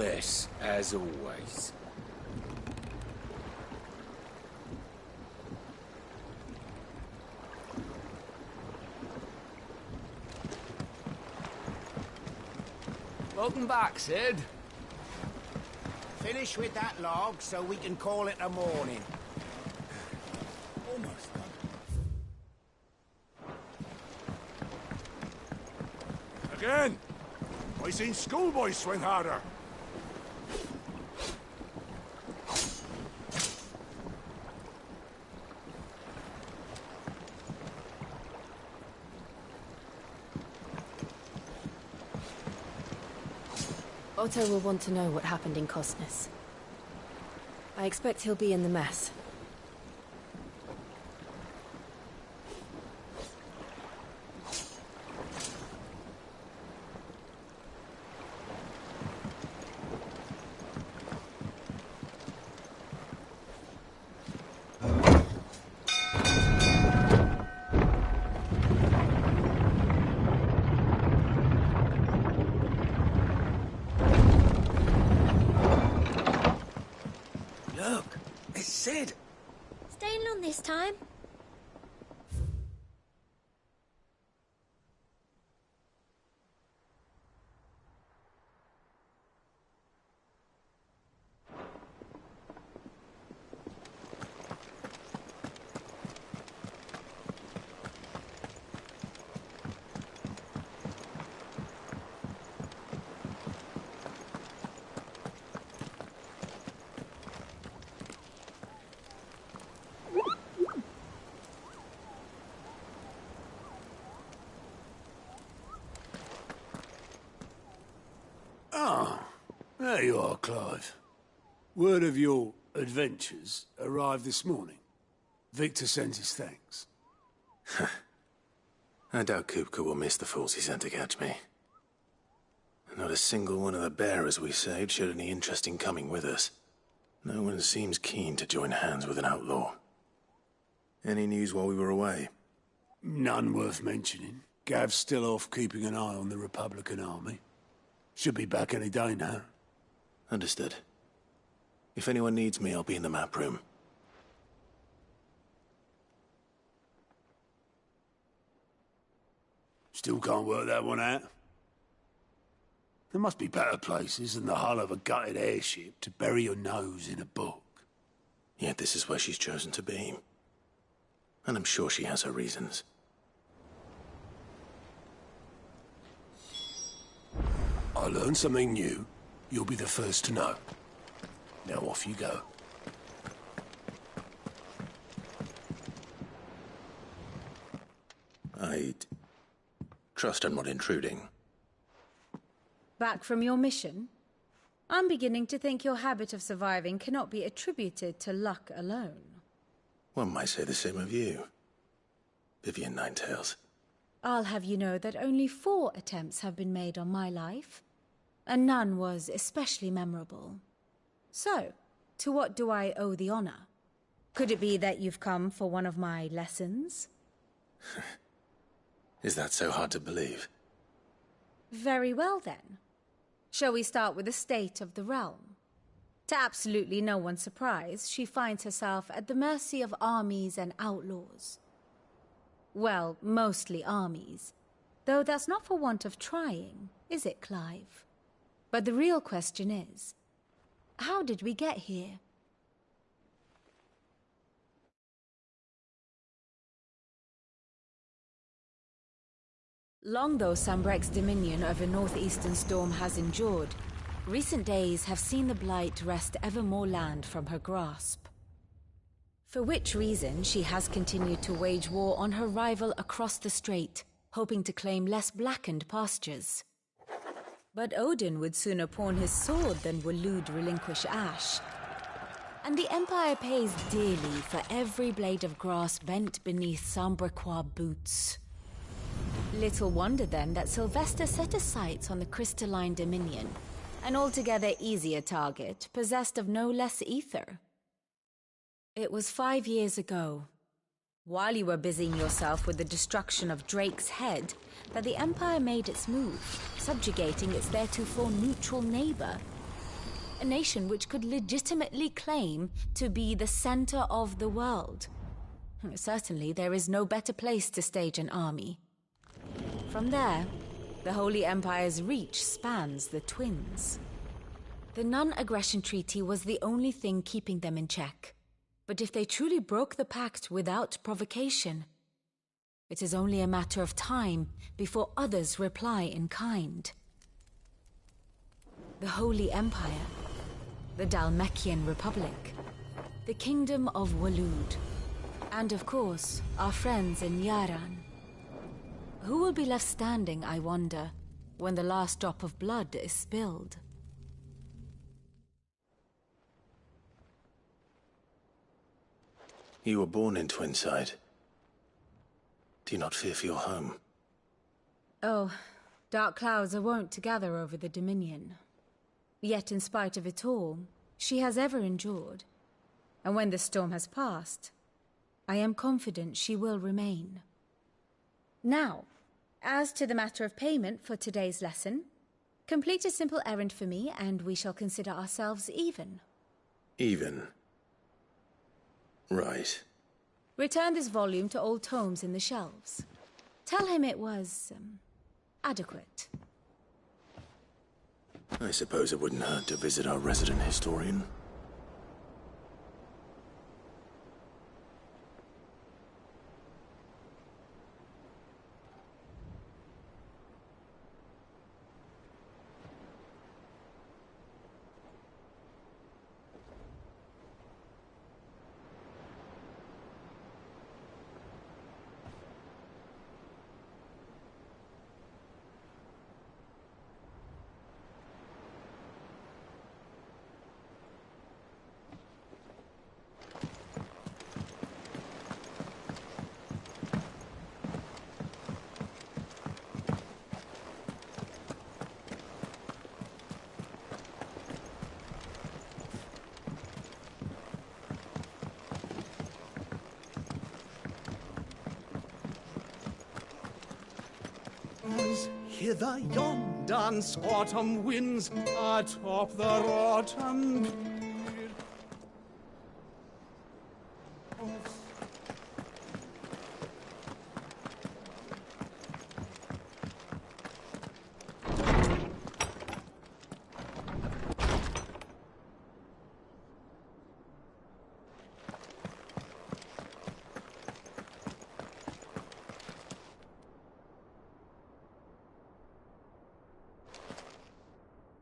mess, as always. Welcome back, Sid. Finish with that log so we can call it a morning. Almost done. Again! I seen schoolboys swing harder. Otto will want to know what happened in Cosnus. I expect he'll be in the mess. Look, it's Sid. Staying on this time? There you are, Clive. Word of your adventures arrived this morning. Victor sends his thanks. I doubt Kupka will miss the fools he sent to catch me. Not a single one of the bearers we saved showed any interest in coming with us. No one seems keen to join hands with an outlaw. Any news while we were away? None worth mentioning. Gav's still off keeping an eye on the Republican army. Should be back any day now. Understood. If anyone needs me, I'll be in the map room. Still can't work that one out. There must be better places than the hull of a gutted airship to bury your nose in a book. Yet this is where she's chosen to be. And I'm sure she has her reasons. I learn something new, you'll be the first to know. Now off you go. I'd trust I'm not intruding. Back from your mission? I'm beginning to think your habit of surviving cannot be attributed to luck alone. One might say the same of you, Vivian Ninetails. I'll have you know that only 4 attempts have been made on my life, and none was especially memorable. So, to what do I owe the honor? Could it be that you've come for one of my lessons? Is that so hard to believe? Very well then. Shall we start with the state of the realm? To absolutely no one's surprise, she finds herself at the mercy of armies and outlaws. Well, mostly armies. Though that's not for want of trying, is it, Clive? But the real question is, how did we get here? Long though Sambrek's dominion over northeastern Storm has endured, recent days have seen the Blight wrest ever more land from her grasp. For which reason she has continued to wage war on her rival across the strait, hoping to claim less blackened pastures. But Odin would sooner pawn his sword than Waloed relinquish Ash. And the Empire pays dearly for every blade of grass bent beneath Sambrequois boots. Little wonder then that Sylvester set his sights on the crystalline dominion, an altogether easier target, possessed of no less ether. It was 5 years ago, while you were busying yourself with the destruction of Drake's head, that the Empire made its move, subjugating its theretofore neutral neighbor. a nation which could legitimately claim to be the center of the world. Certainly, there is no better place to stage an army. From there, the Holy Empire's reach spans the Twins. The non-aggression treaty was the only thing keeping them in check. But if they truly broke the pact without provocation, it is only a matter of time before others reply in kind. The Holy Empire, the Dhalmekian Republic, the Kingdom of Waloed, and of course, our friends in Yaran. Who will be left standing, I wonder, when the last drop of blood is spilled? You were born in Twinside. Do you not fear for your home? Oh, dark clouds are wont to gather over the Dominion. Yet in spite of it all, she has ever endured. And when the storm has passed, I am confident she will remain. Now, as to the matter of payment for today's lesson, complete a simple errand for me and we shall consider ourselves even. Even? Right. Return this volume to old tomes in the shelves. Tell him it was, adequate. I suppose it wouldn't hurt to visit our resident historian. Hither yon dance autumn winds atop the rotten pier.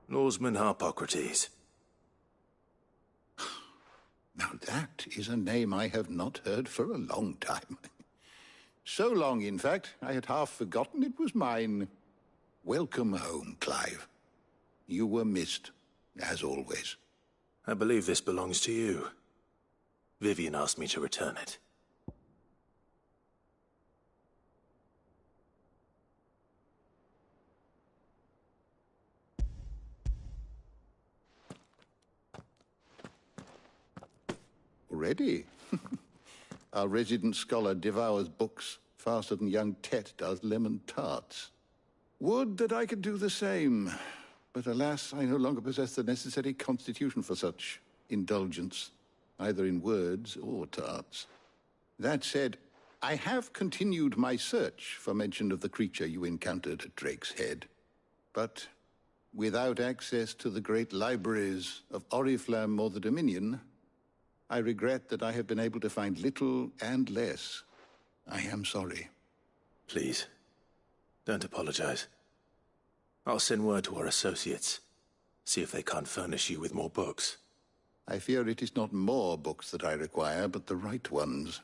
Norseman Harpocrates. Now that is a name I have not heard for a long time. So long, in fact, I had half forgotten it was mine. Welcome home, Clive. You were missed, as always. I believe this belongs to you. Vivian asked me to return it. Already? Our resident scholar devours books faster than young Tet does lemon tarts. Would that I could do the same. But alas, I no longer possess the necessary constitution for such indulgence, either in words or tarts. That said, I have continued my search for mention of the creature you encountered at Drake's Head. But without access to the great libraries of Oriflamme or the Dominion, I regret that I have been able to find little and less. I am sorry. Please, don't apologize. I'll send word to our associates. See if they can't furnish you with more books. I fear it is not more books that I require, but the right ones.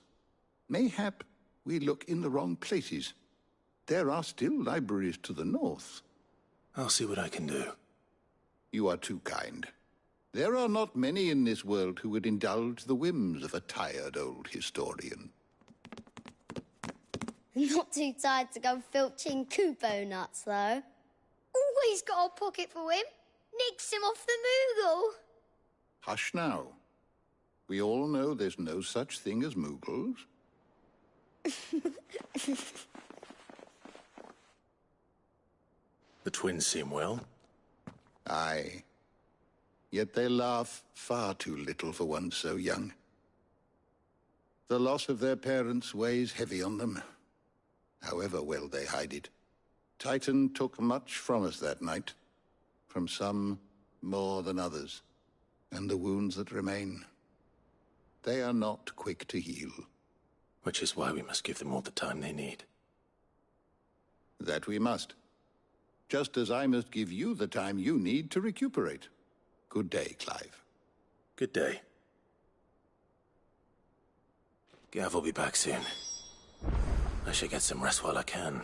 Mayhap we look in the wrong places. There are still libraries to the north. I'll see what I can do. You are too kind. There are not many in this world who would indulge the whims of a tired old historian. Not too tired to go filching Kupo nuts, though. Always got a pocket for him. Nicks him off the Moogle. Hush now. We all know there's no such thing as Moogles. The twins seem well. Aye. yet they laugh far too little for one so young. The loss of their parents weighs heavy on them, however well they hide it. Titan took much from us that night, from some more than others, and the wounds that remain, they are not quick to heal. Which is why we must give them all the time they need. That we must. Just as I must give you the time you need to recuperate. Good day, Clive. Good day. Gav will be back soon. I should get some rest while I can.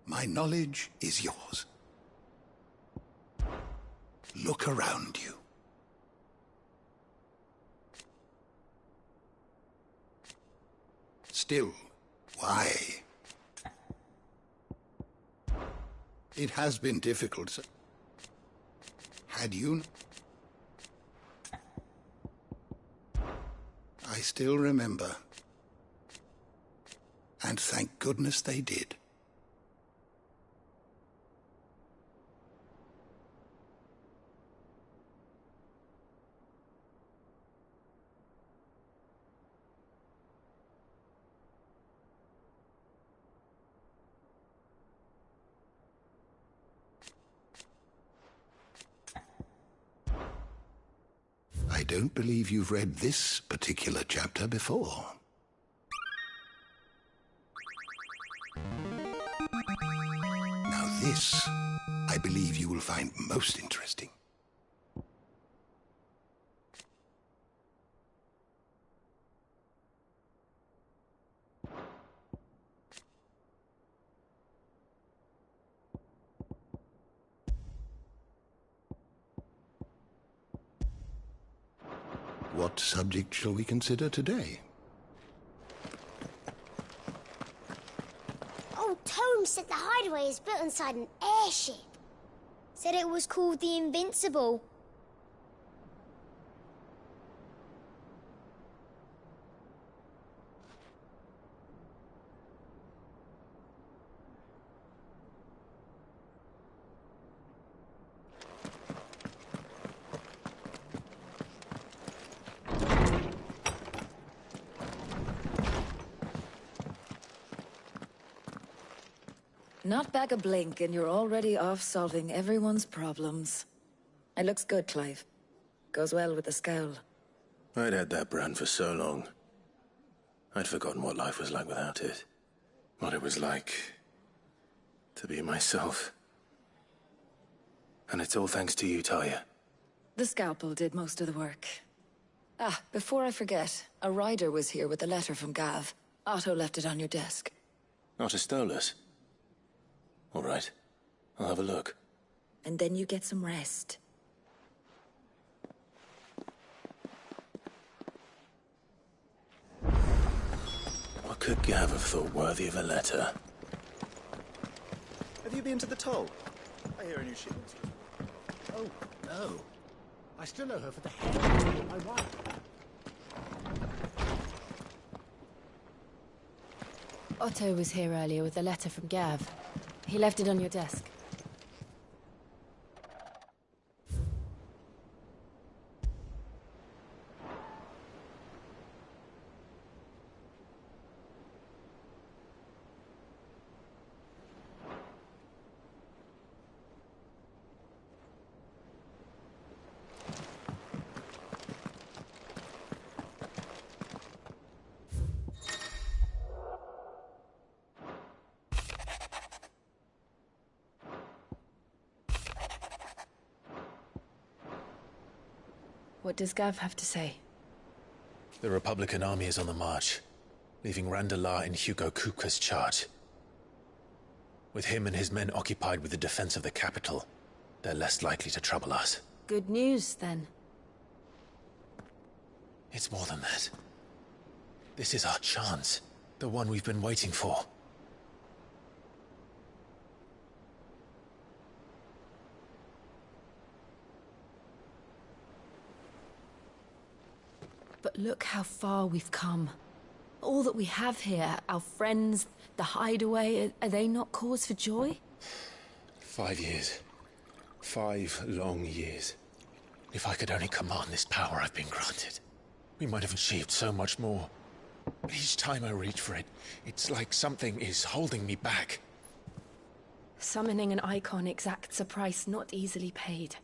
My knowledge is yours. Look around you. Still, why? It has been difficult. Had you... I still remember. And thank goodness they did. I don't believe you've read this particular chapter before. Now this, I believe you will find most interesting. What subject shall we consider today? Old Tome said the hideaway is built inside an airship. Said it was called the Invincible. Not back a blink and you're already off solving everyone's problems. It looks good, Clive. Goes well with the scowl. I'd had that brand for so long. I'd forgotten what life was like without it. What it was like to be myself. And it's all thanks to you, Talia. The scalpel did most of the work. Ah, before I forget, a rider was here with a letter from Gav. Otto left it on your desk. Not a stolus. All right. I'll have a look. And then you get some rest. What could Gav have thought worthy of a letter? Have you been to the toll? I hear a new shipment. Oh, no. I still owe her for the hair of my wife. Otto was here earlier with a letter from Gav. He left it on your desk. What does Gav have to say? The Republican army is on the march, leaving Randalar in Hugo Kupka's charge. With him and his men occupied with the defense of the capital, they're less likely to trouble us. Good news, then. It's more than that. This is our chance. The one we've been waiting for. But look how far we've come. All that we have here, our friends, the hideaway, are they not cause for joy? 5 years. 5 long years. If I could only command this power I've been granted, we might have achieved so much more. But each time I reach for it, it's like something is holding me back. Summoning an icon exacts a price not easily paid.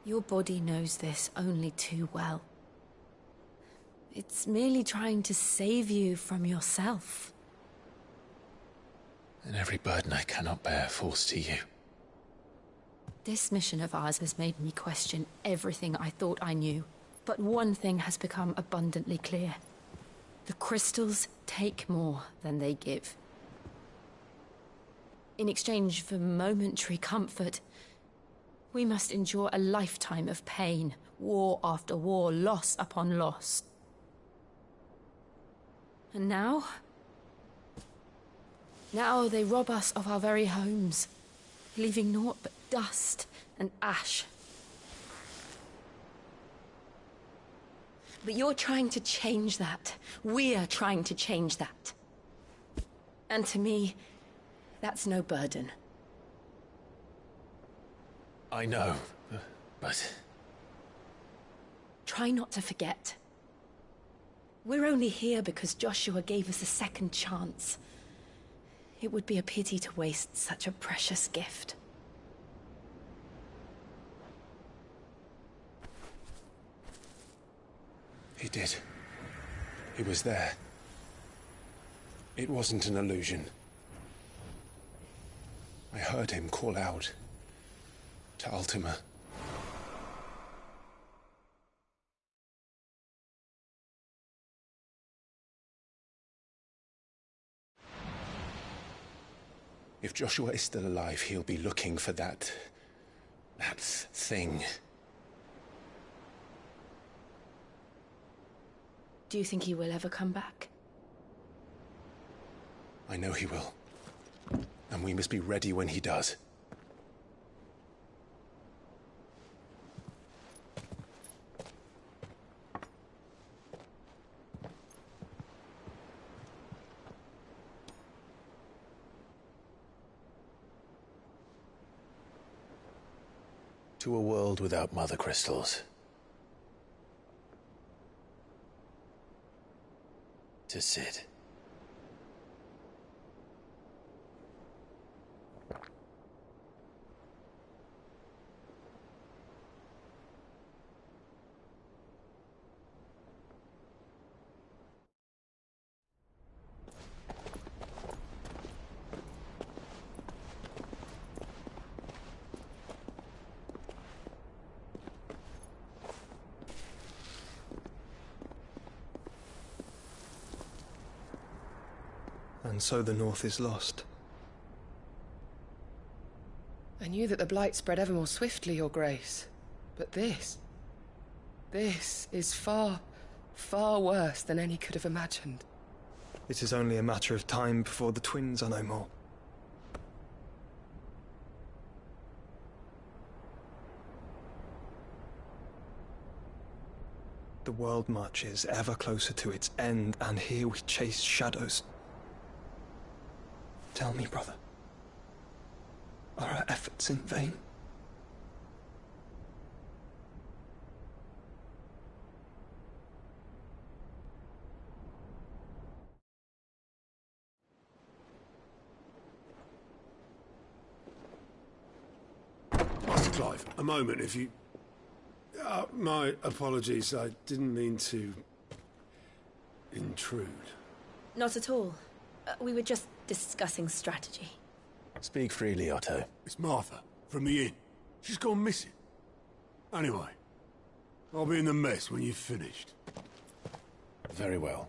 Your body knows this only too well. It's merely trying to save you from yourself. And every burden I cannot bear falls to you. This mission of ours has made me question everything I thought I knew. But one thing has become abundantly clear. The crystals take more than they give. In exchange for momentary comfort, we must endure a lifetime of pain, war after war, loss upon loss. And now they rob us of our very homes, leaving naught but dust and ash. But you're trying to change that. We're trying to change that. And to me, that's no burden. I know, but... Try not to forget. We're only here because Joshua gave us a second chance. It would be a pity to waste such a precious gift. He did. He was there. It wasn't an illusion. I heard him call out to Ultima. If Joshua is still alive, he'll be looking for that thing. Do you think he will ever come back? I know he will. And we must be ready when he does. To a world without mother crystals. To Sid. And so the North is lost. I knew that the Blight spread ever more swiftly, Your Grace. But this is far, far worse than any could have imagined. It is only a matter of time before the twins are no more. The world marches ever closer to its end, and here we chase shadows. Tell me, brother, are our efforts in vain? Master Clive, a moment, if you... my apologies, I didn't mean to... intrude. Not at all. We were just discussing strategy. Speak freely, Otto. It's Martha, from the inn. She's gone missing. Anyway, I'll be in the mess when you've finished. Very well.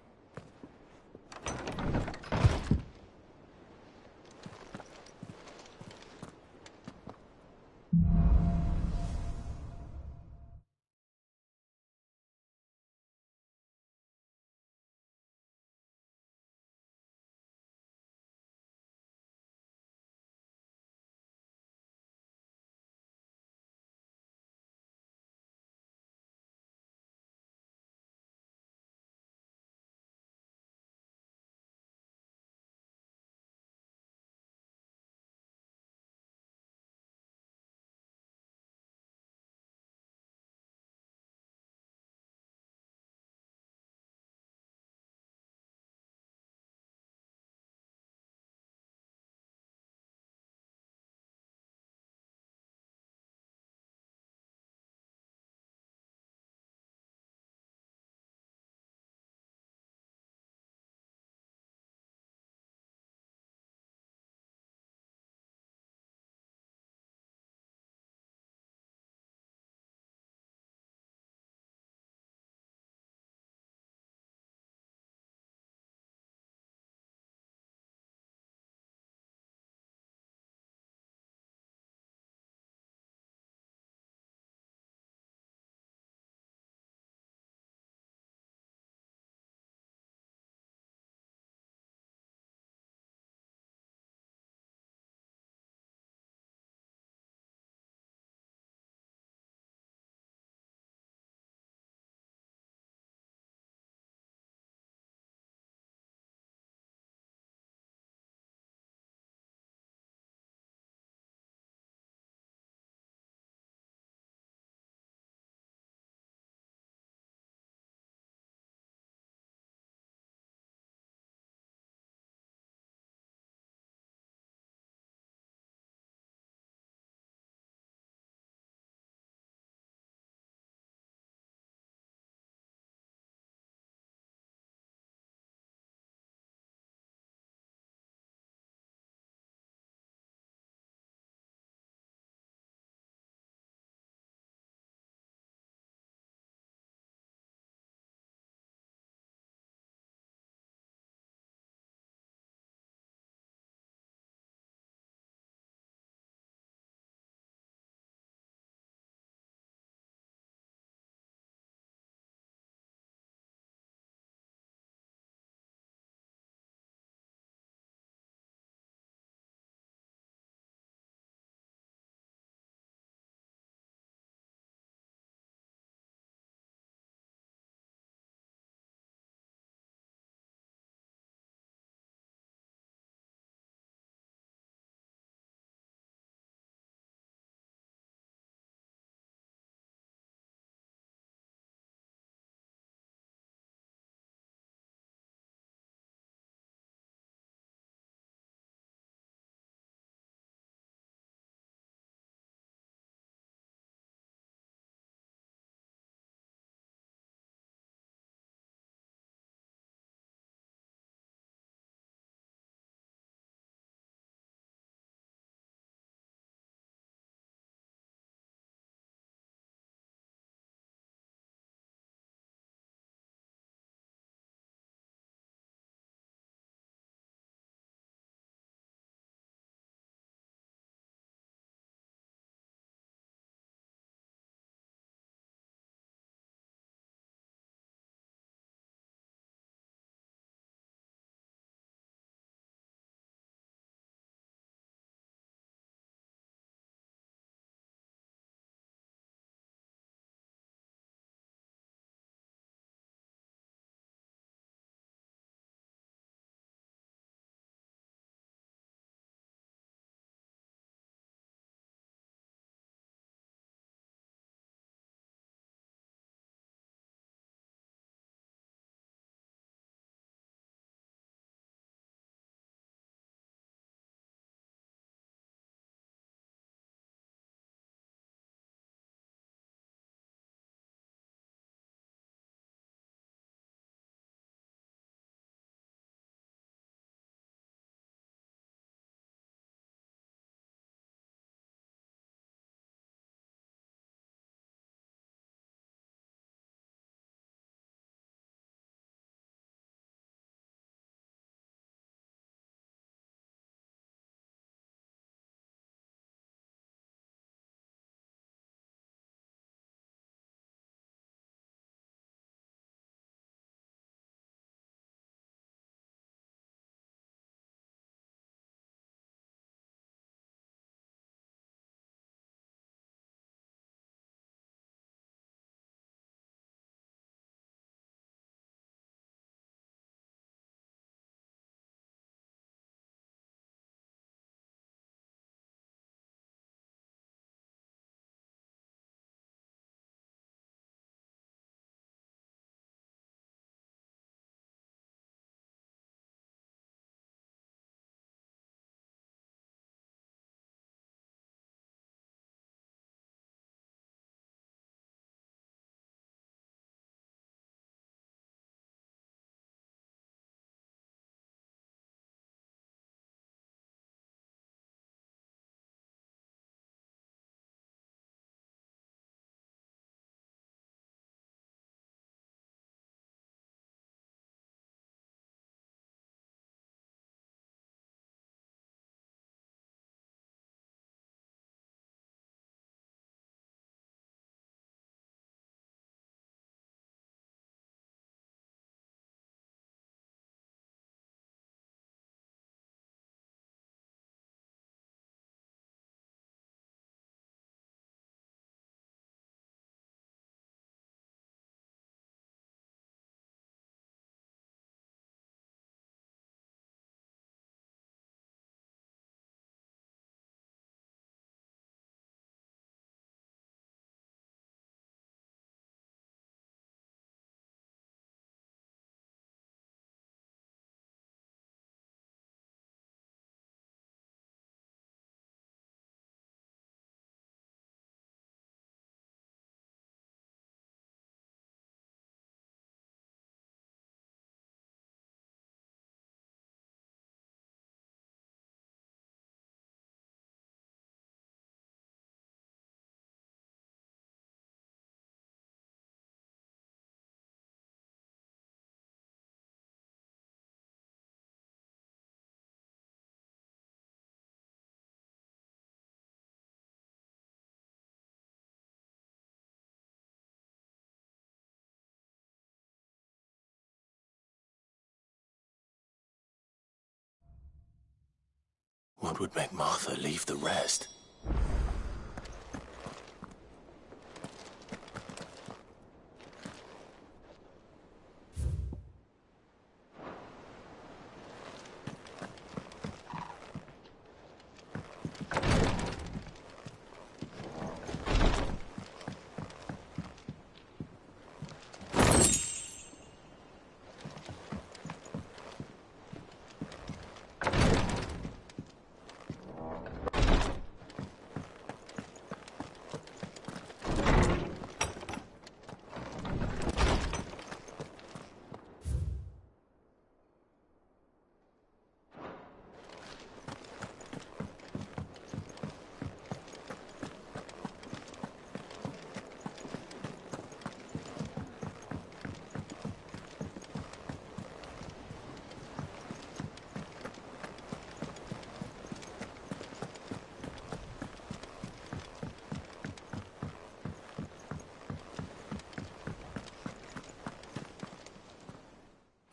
What would make Martha leave the rest?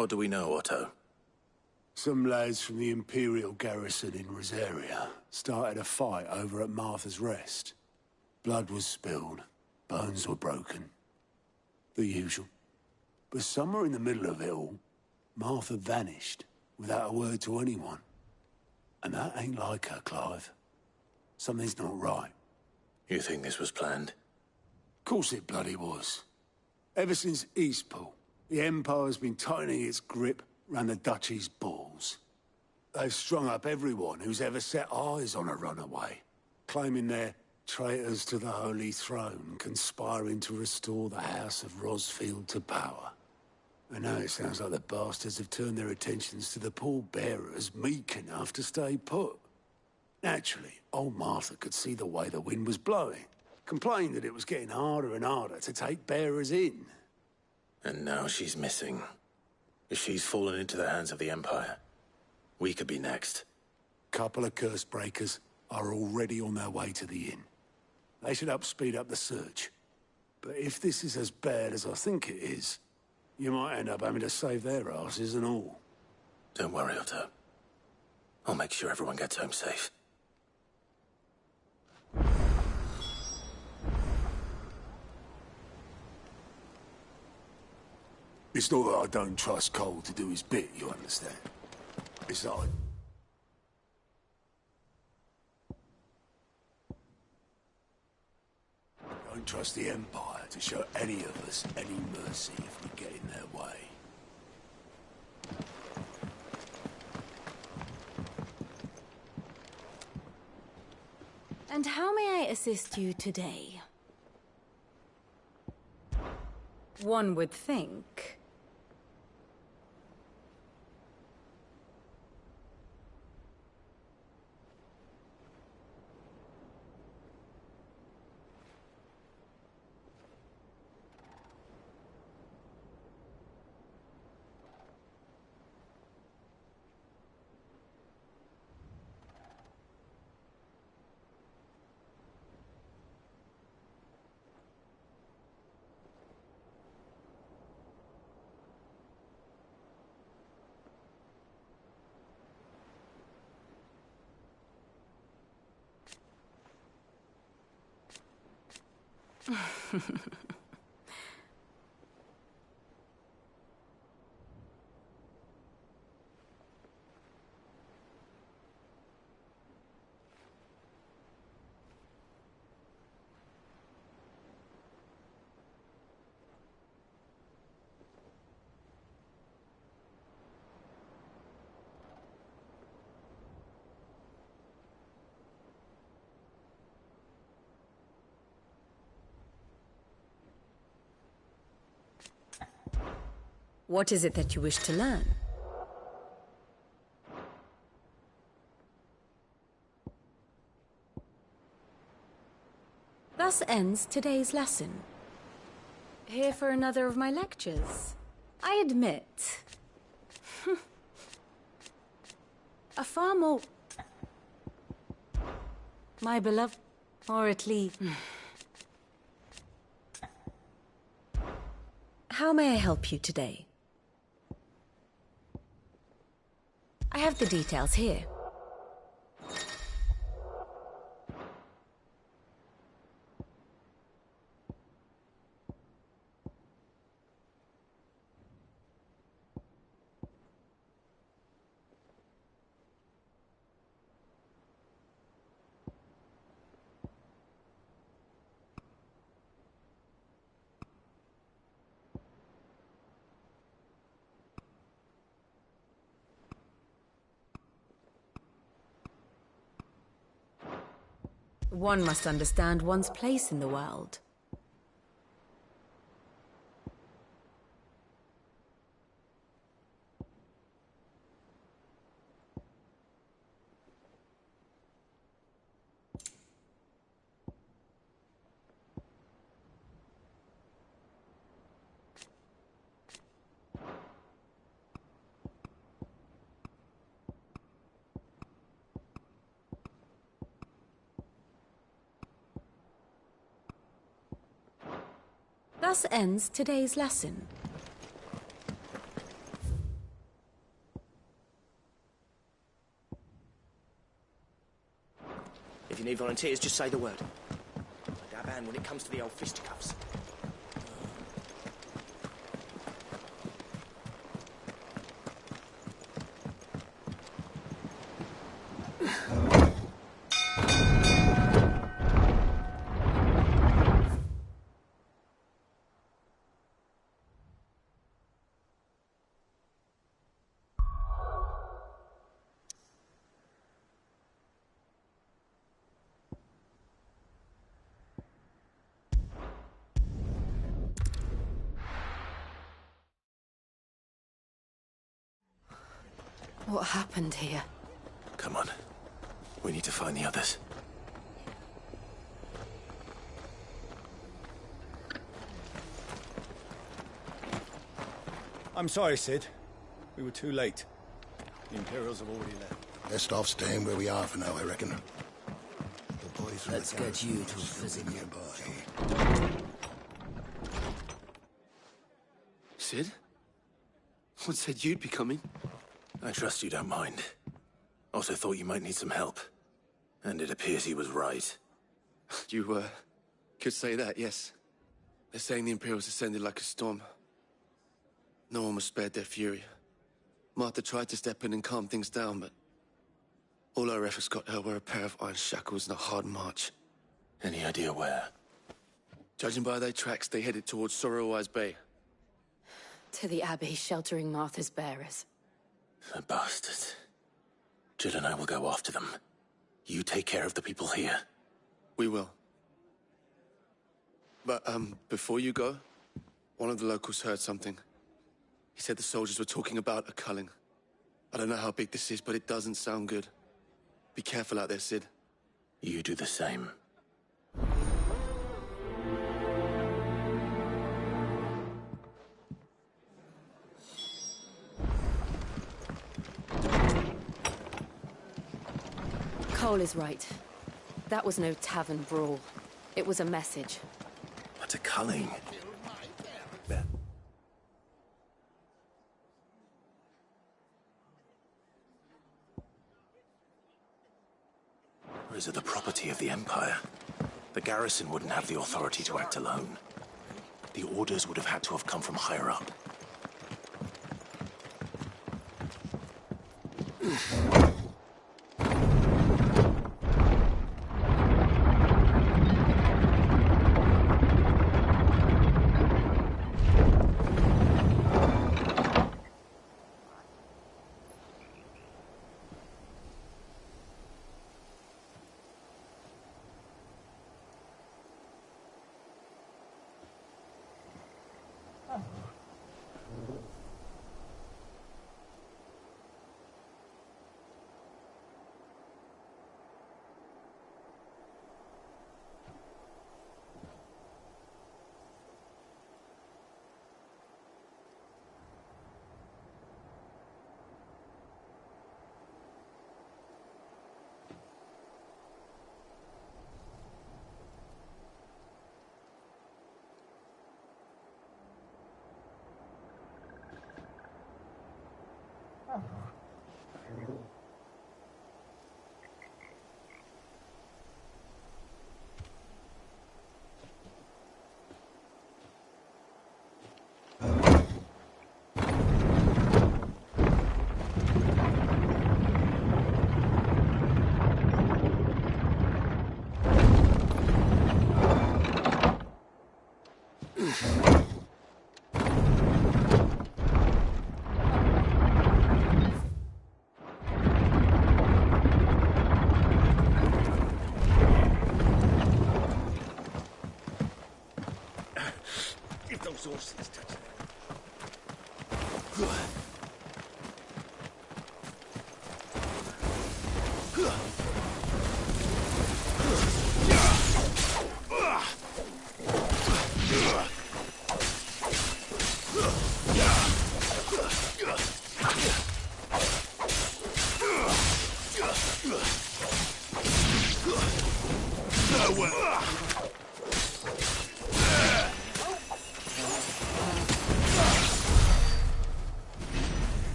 What do we know, Otto? Some lads from the Imperial garrison in Rosaria started a fight over at Martha's Rest. Blood was spilled, bones were broken. The usual. But somewhere in the middle of it all, Martha vanished without a word to anyone. And that ain't like her, Clive. Something's not right. You think this was planned? Of course it bloody was. Ever since Eastpool, the Empire's been tightening its grip round the Duchy's balls. They've strung up everyone who's ever set eyes on a runaway, claiming they're traitors to the Holy Throne, conspiring to restore the House of Rosfield to power. And now it sounds like the bastards have turned their attentions to the pallbearers meek enough to stay put. Naturally, old Martha could see the way the wind was blowing, complained that it was getting harder and harder to take bearers in. And now she's missing. If she's fallen into the hands of the Empire, we could be next. Couple of curse breakers are already on their way to the inn. They should help speed up the search. But if this is as bad as I think it is, you might end up having to save their asses and all. Don't worry, Otto. I'll make sure everyone gets home safe. It's not that I don't trust Cole to do his bit, you understand? It's that I don't trust the Empire to show any of us any mercy if we get in their way. And how may I assist you today? One would think. What is it that you wish to learn? Thus ends today's lesson. Here for another of my lectures. I admit, a far more... My beloved, or at least... How may I help you today? I have the details here. One must understand one's place in the world. Thus ends today's lesson. If you need volunteers, just say the word. I dab hand when it comes to the old fisticuffs. What happened here? Come on. We need to find the others. I'm sorry, Sid. We were too late. The Imperials have already left. Best off staying where we are for now, I reckon. The boys from Let's the get you to garrison are still physical nearby. Sid? What said you'd be coming? I trust you don't mind. Also thought you might need some help. And it appears he was right. You, could say that, yes. They're saying the Imperials ascended like a storm. No one was spared their fury. Martha tried to step in and calm things down, but all our efforts got her were a pair of iron shackles and a hard march. Any idea where? Judging by their tracks, they headed towards Sorrowwise Bay. To the Abbey sheltering Martha's bearers. The bastards. Jill and I will go after them. You take care of the people here. We will. But, before you go, one of the locals heard something. He said the soldiers were talking about a culling. I don't know how big this is, but it doesn't sound good. Be careful out there, Sid. You do the same. Cole is right. That was no tavern brawl. It was a message. But a culling. Or is it the property of the Empire? The garrison wouldn't have the authority to act alone. The orders would have had to have come from higher up.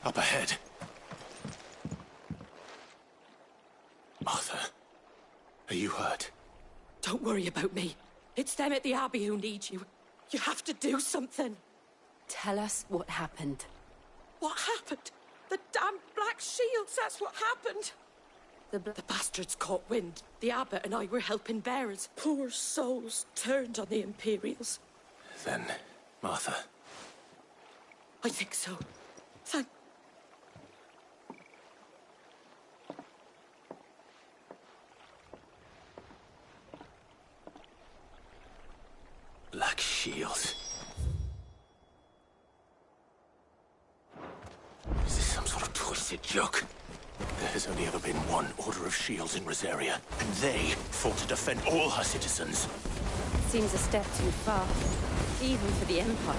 Up ahead. Martha, are you hurt? Don't worry about me. It's them at the Abbey who need you. You have to do something. Tell us what happened. What happened? The damn Black Shields, that's what happened. The bastards caught wind. The abbot and I were helping bearers. Poor souls turned on the Imperials. Then, Martha. I think so. Thank... Black Shield. Is this some sort of twisted joke? There has only ever been one Order of Shields in Rosaria, and they fought to defend all her citizens. Seems a step too far, even for the Empire.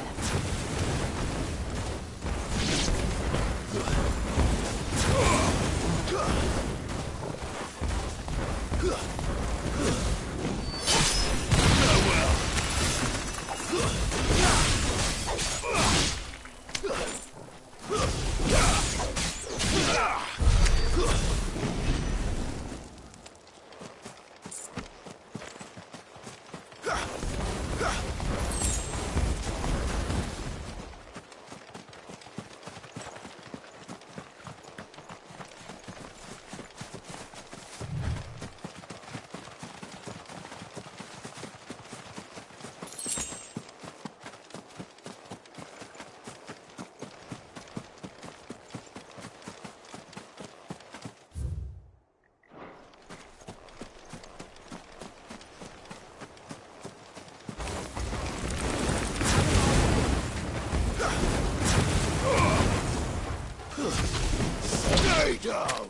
Stay down!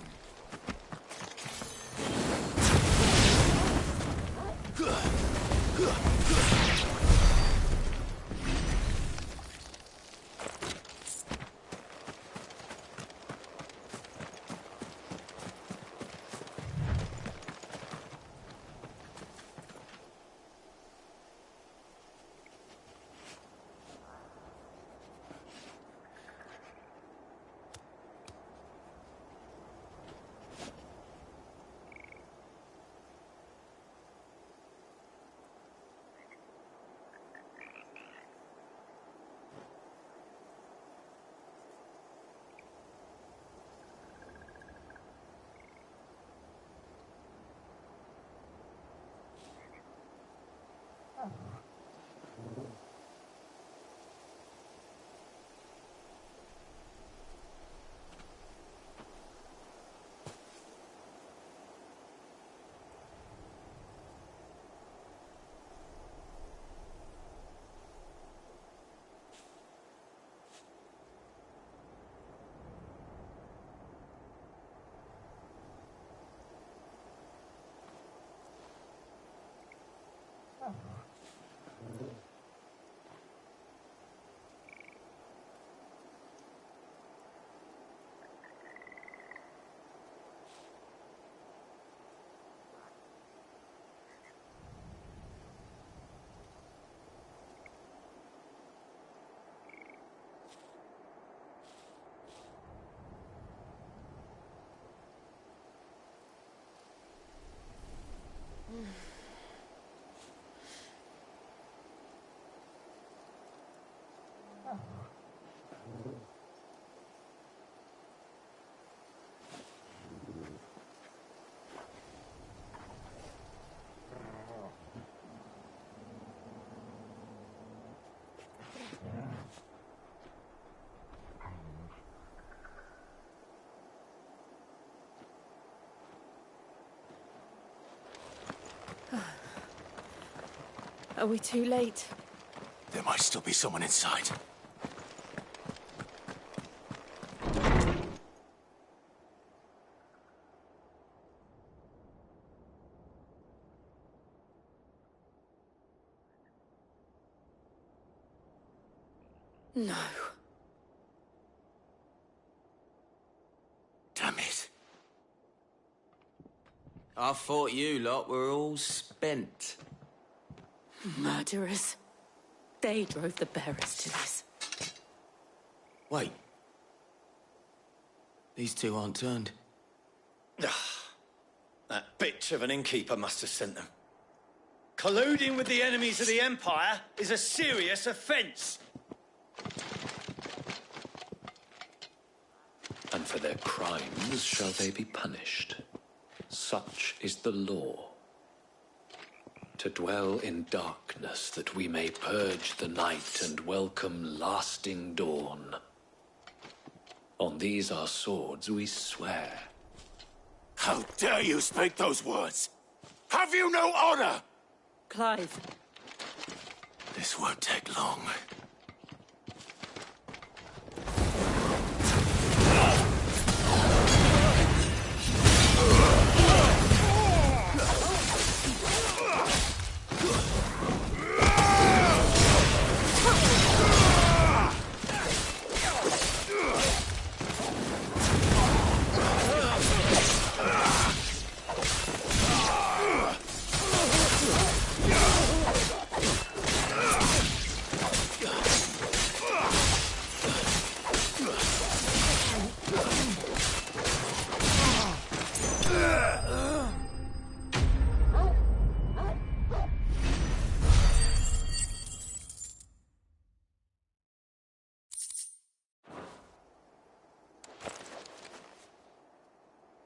Are we too late? There might still be someone inside. No. Damn it. I thought you lot were all spent. Murderers. They drove the bearers to this. Wait. These two aren't turned. That bitch of an innkeeper must have sent them. Colluding with the enemies of the Empire is a serious offence. And for their crimes shall they be punished. Such is the law. To dwell in darkness that we may purge the night and welcome lasting dawn. On these our swords we swear. How dare you speak those words? Have you no honor? Clive. This won't take long.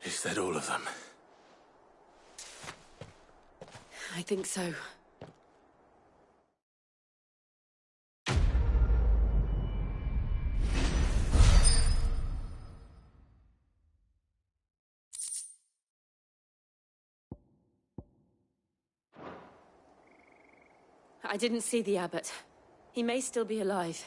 Is that all of them? I think so. I didn't see the abbot. He may still be alive.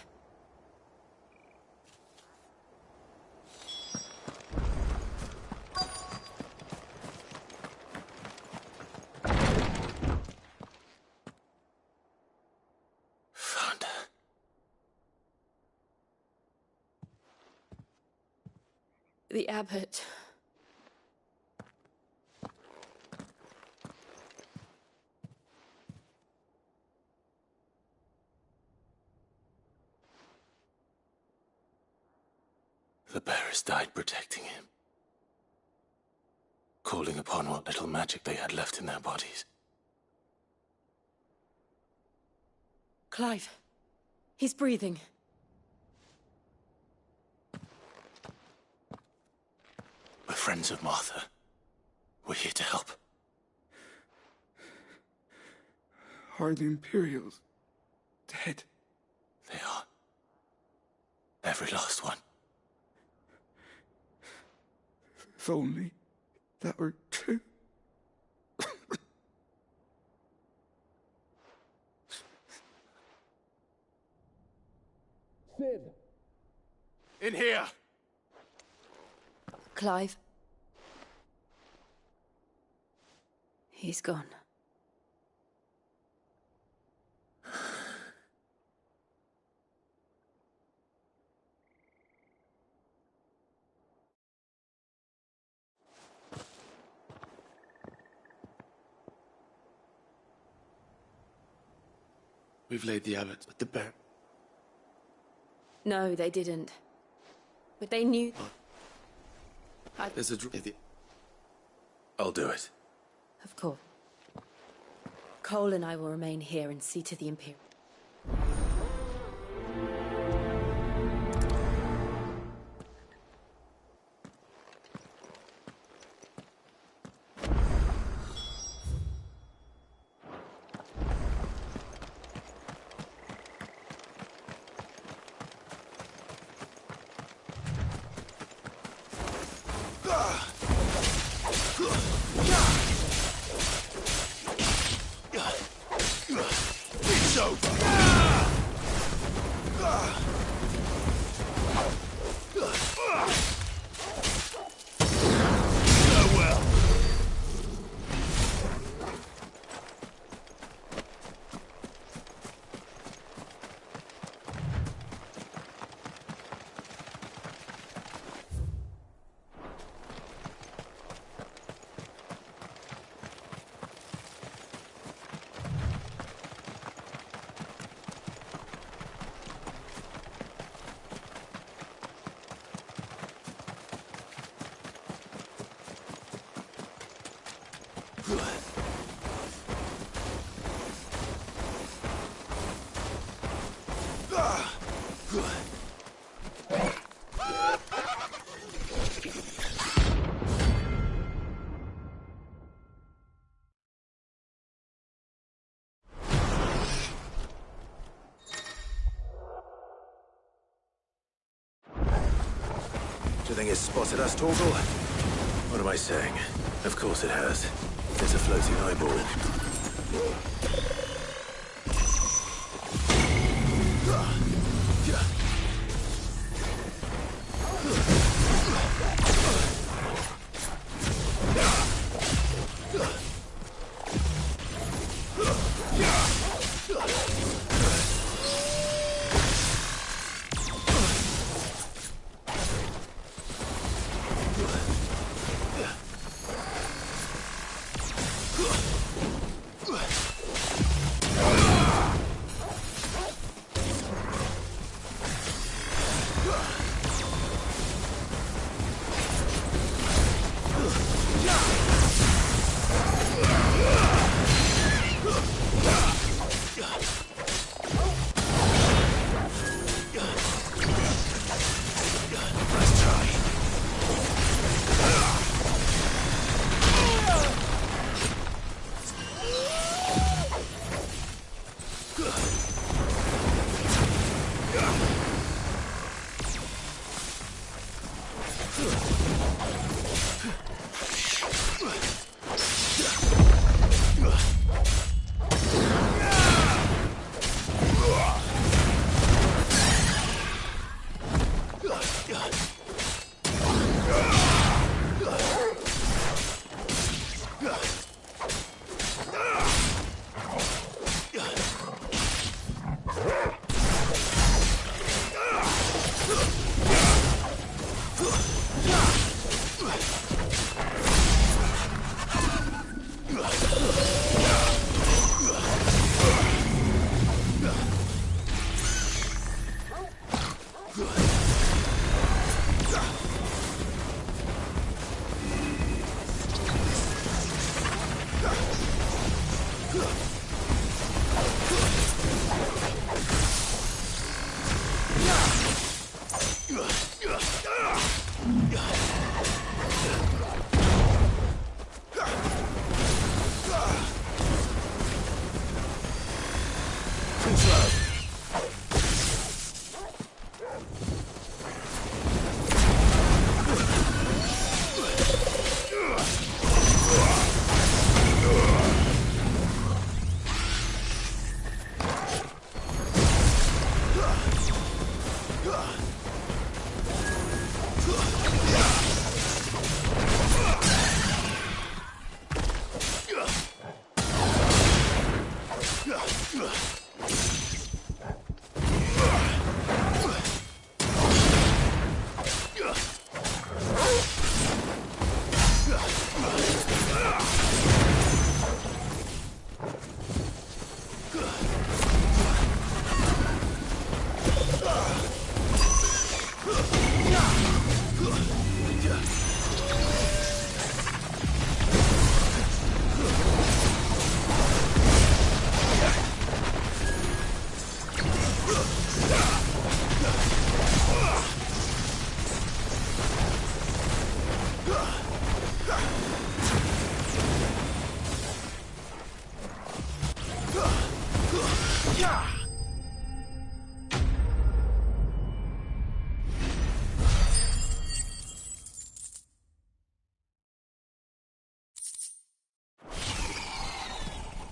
Found her. The abbot. The bearers died protecting him. Calling upon what little magic they had left in their bodies. Clive. He's breathing. We're friends of Martha. We're here to help. Are the Imperials dead? They are. Every last one. If only that were true. Sid! In here! Clive. He's gone. We've laid the abbot at the bear. No, they didn't. But they knew... There's a... I'll do it. Of course. Cole and I will remain here and see to the Imperial. It's over! Farewell! Do you think it's spotted us, Torgal? What am I saying? Of course it has. It's a floating eyeball.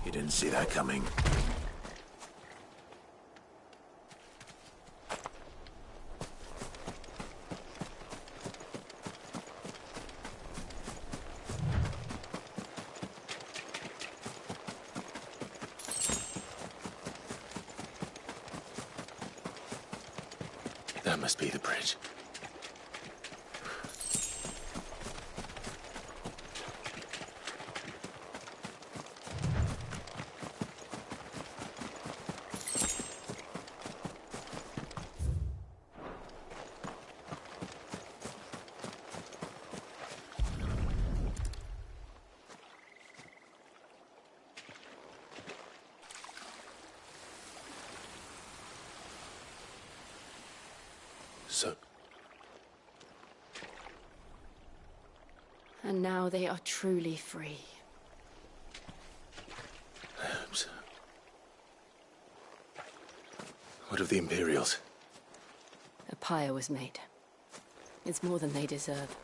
You didn't see that coming. That must be the bridge. So, and now they are truly free. what of the Imperials? A pyre was made. It's more than they deserve.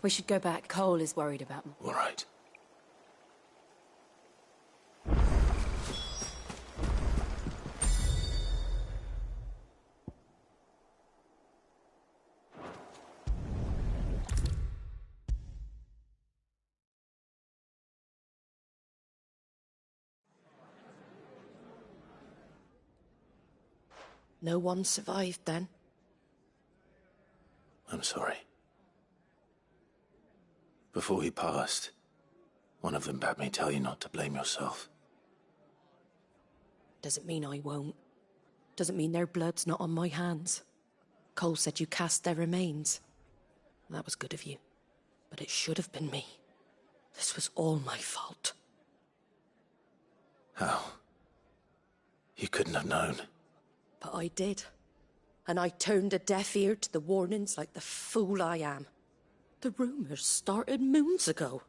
We should go back. Cole is worried about them. All right. No one survived then? I'm sorry. Before he passed, one of them bade me tell you not to blame yourself. Doesn't mean I won't. Doesn't mean their blood's not on my hands. Cole said you cast their remains. That was good of you. But it should have been me. This was all my fault. How? You couldn't have known. But I did. And I turned a deaf ear to the warnings like the fool I am. The rumours started moons ago.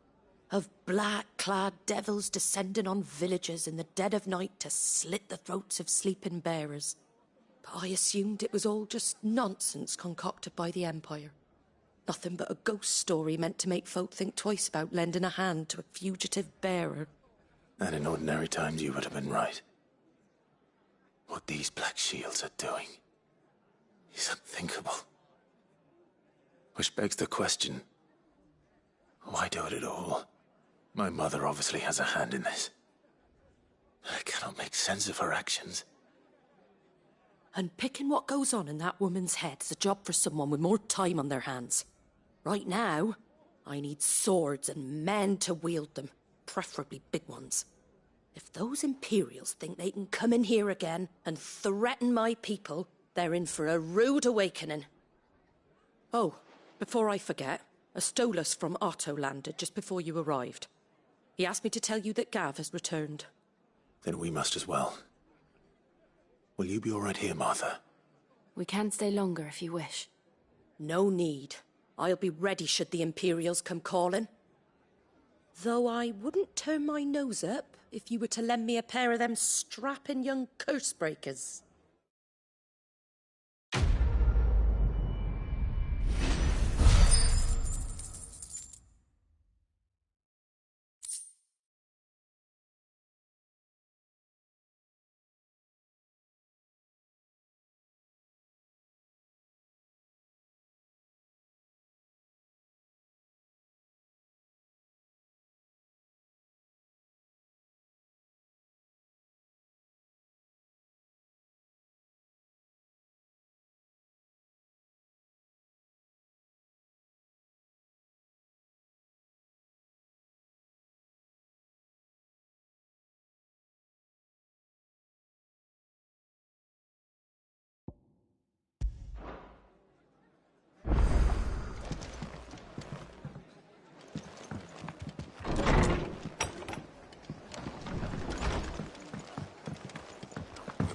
Of black-clad devils descending on villages in the dead of night to slit the throats of sleeping bearers. But I assumed it was all just nonsense concocted by the Empire. Nothing but a ghost story meant to make folk think twice about lending a hand to a fugitive bearer. And in ordinary times you would have been right. What these Black Shields are doing is unthinkable. Which begs the question, why do it at all? My mother obviously has a hand in this. I cannot make sense of her actions. And picking what goes on in that woman's head is a job for someone with more time on their hands. Right now, I need swords and men to wield them, preferably big ones. If those Imperials think they can come in here again and threaten my people, they're in for a rude awakening. Oh, before I forget, a Stolas from Otto landed just before you arrived. He asked me to tell you that Gav has returned. Then we must as well. Will you be all right here, Martha? We can stay longer if you wish. No need. I'll be ready should the Imperials come calling. Though I wouldn't turn my nose up if you were to lend me a pair of them strapping young curse breakers.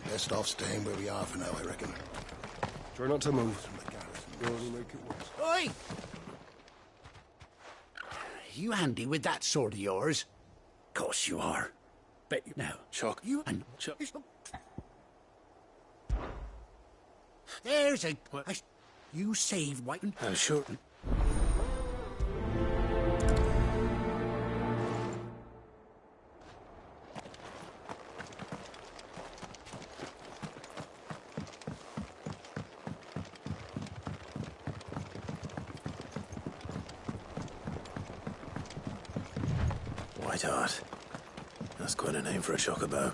Best off staying where we are for now, I reckon. Try not to move. You'll only make it worse. Oi! You handy with that sword of yours? Course you are. Bet you now. Chuck. You and Chuck. There's a... You saved White. I'm sure. White Hart. That's quite a name for a chocobo.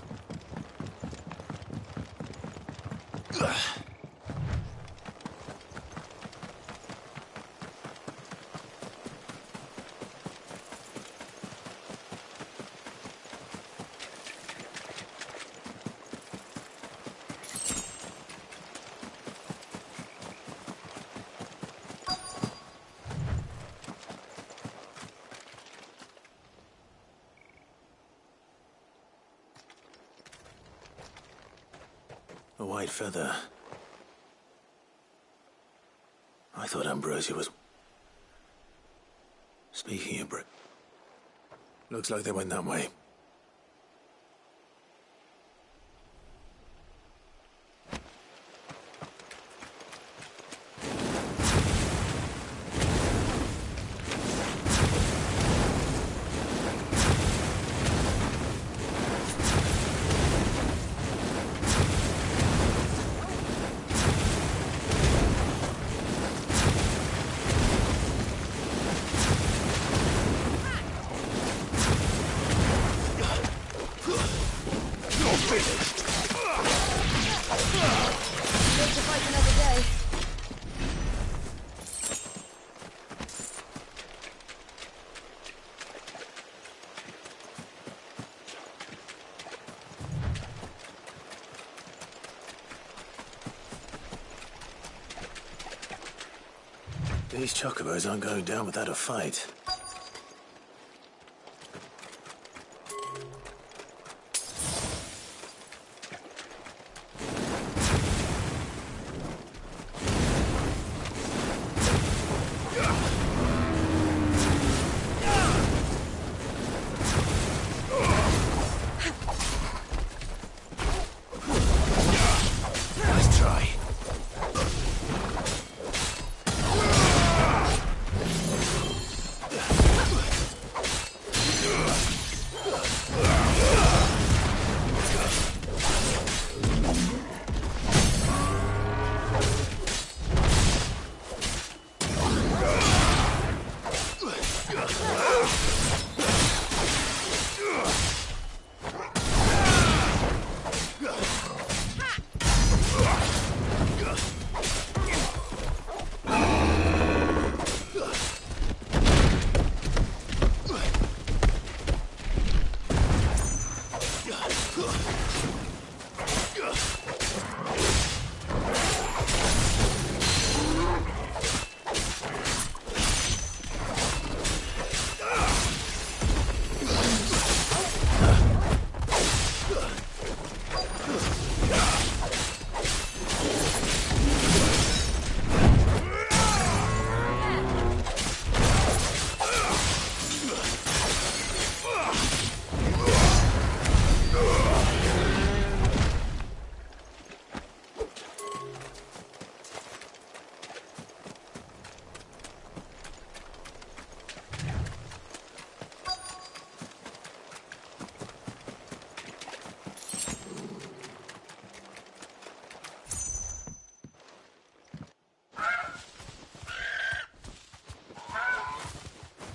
A white feather. I thought Ambrosia was... Speaking of Brit... Looks like they went that way. These chocobos aren't going down without a fight. Nice try.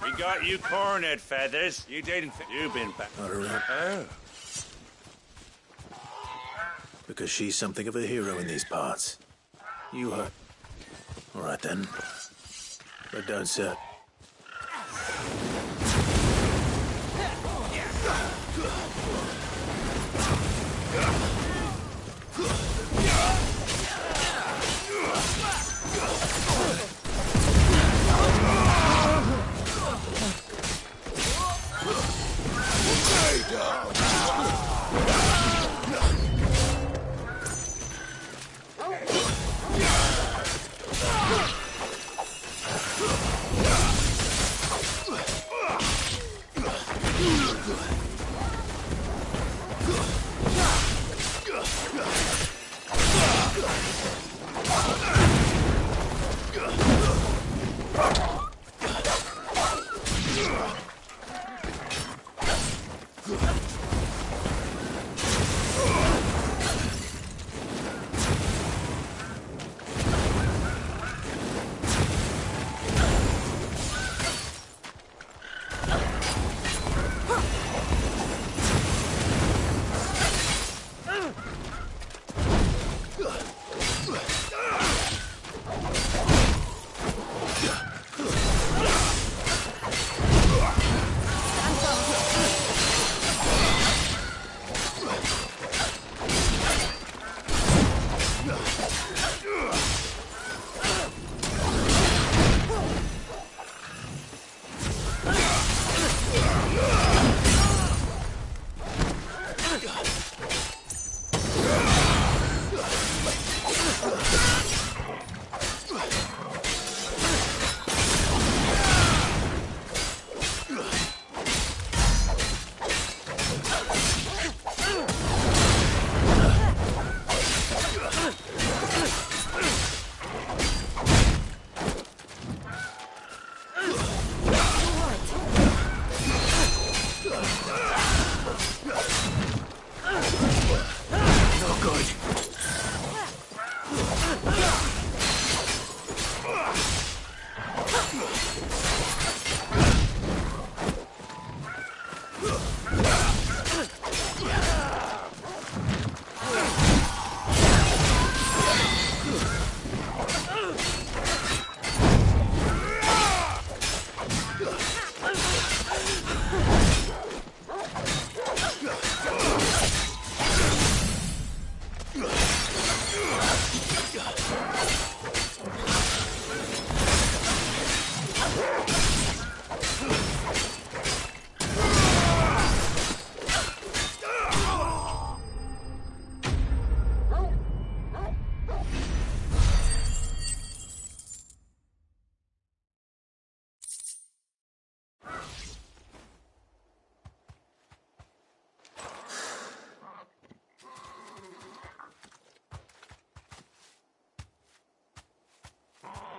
We got you cornered, Feathers. You didn't. You've been back. Not around. Oh. Because she's something of a hero in these parts. You hurt. All right then. But don't sit.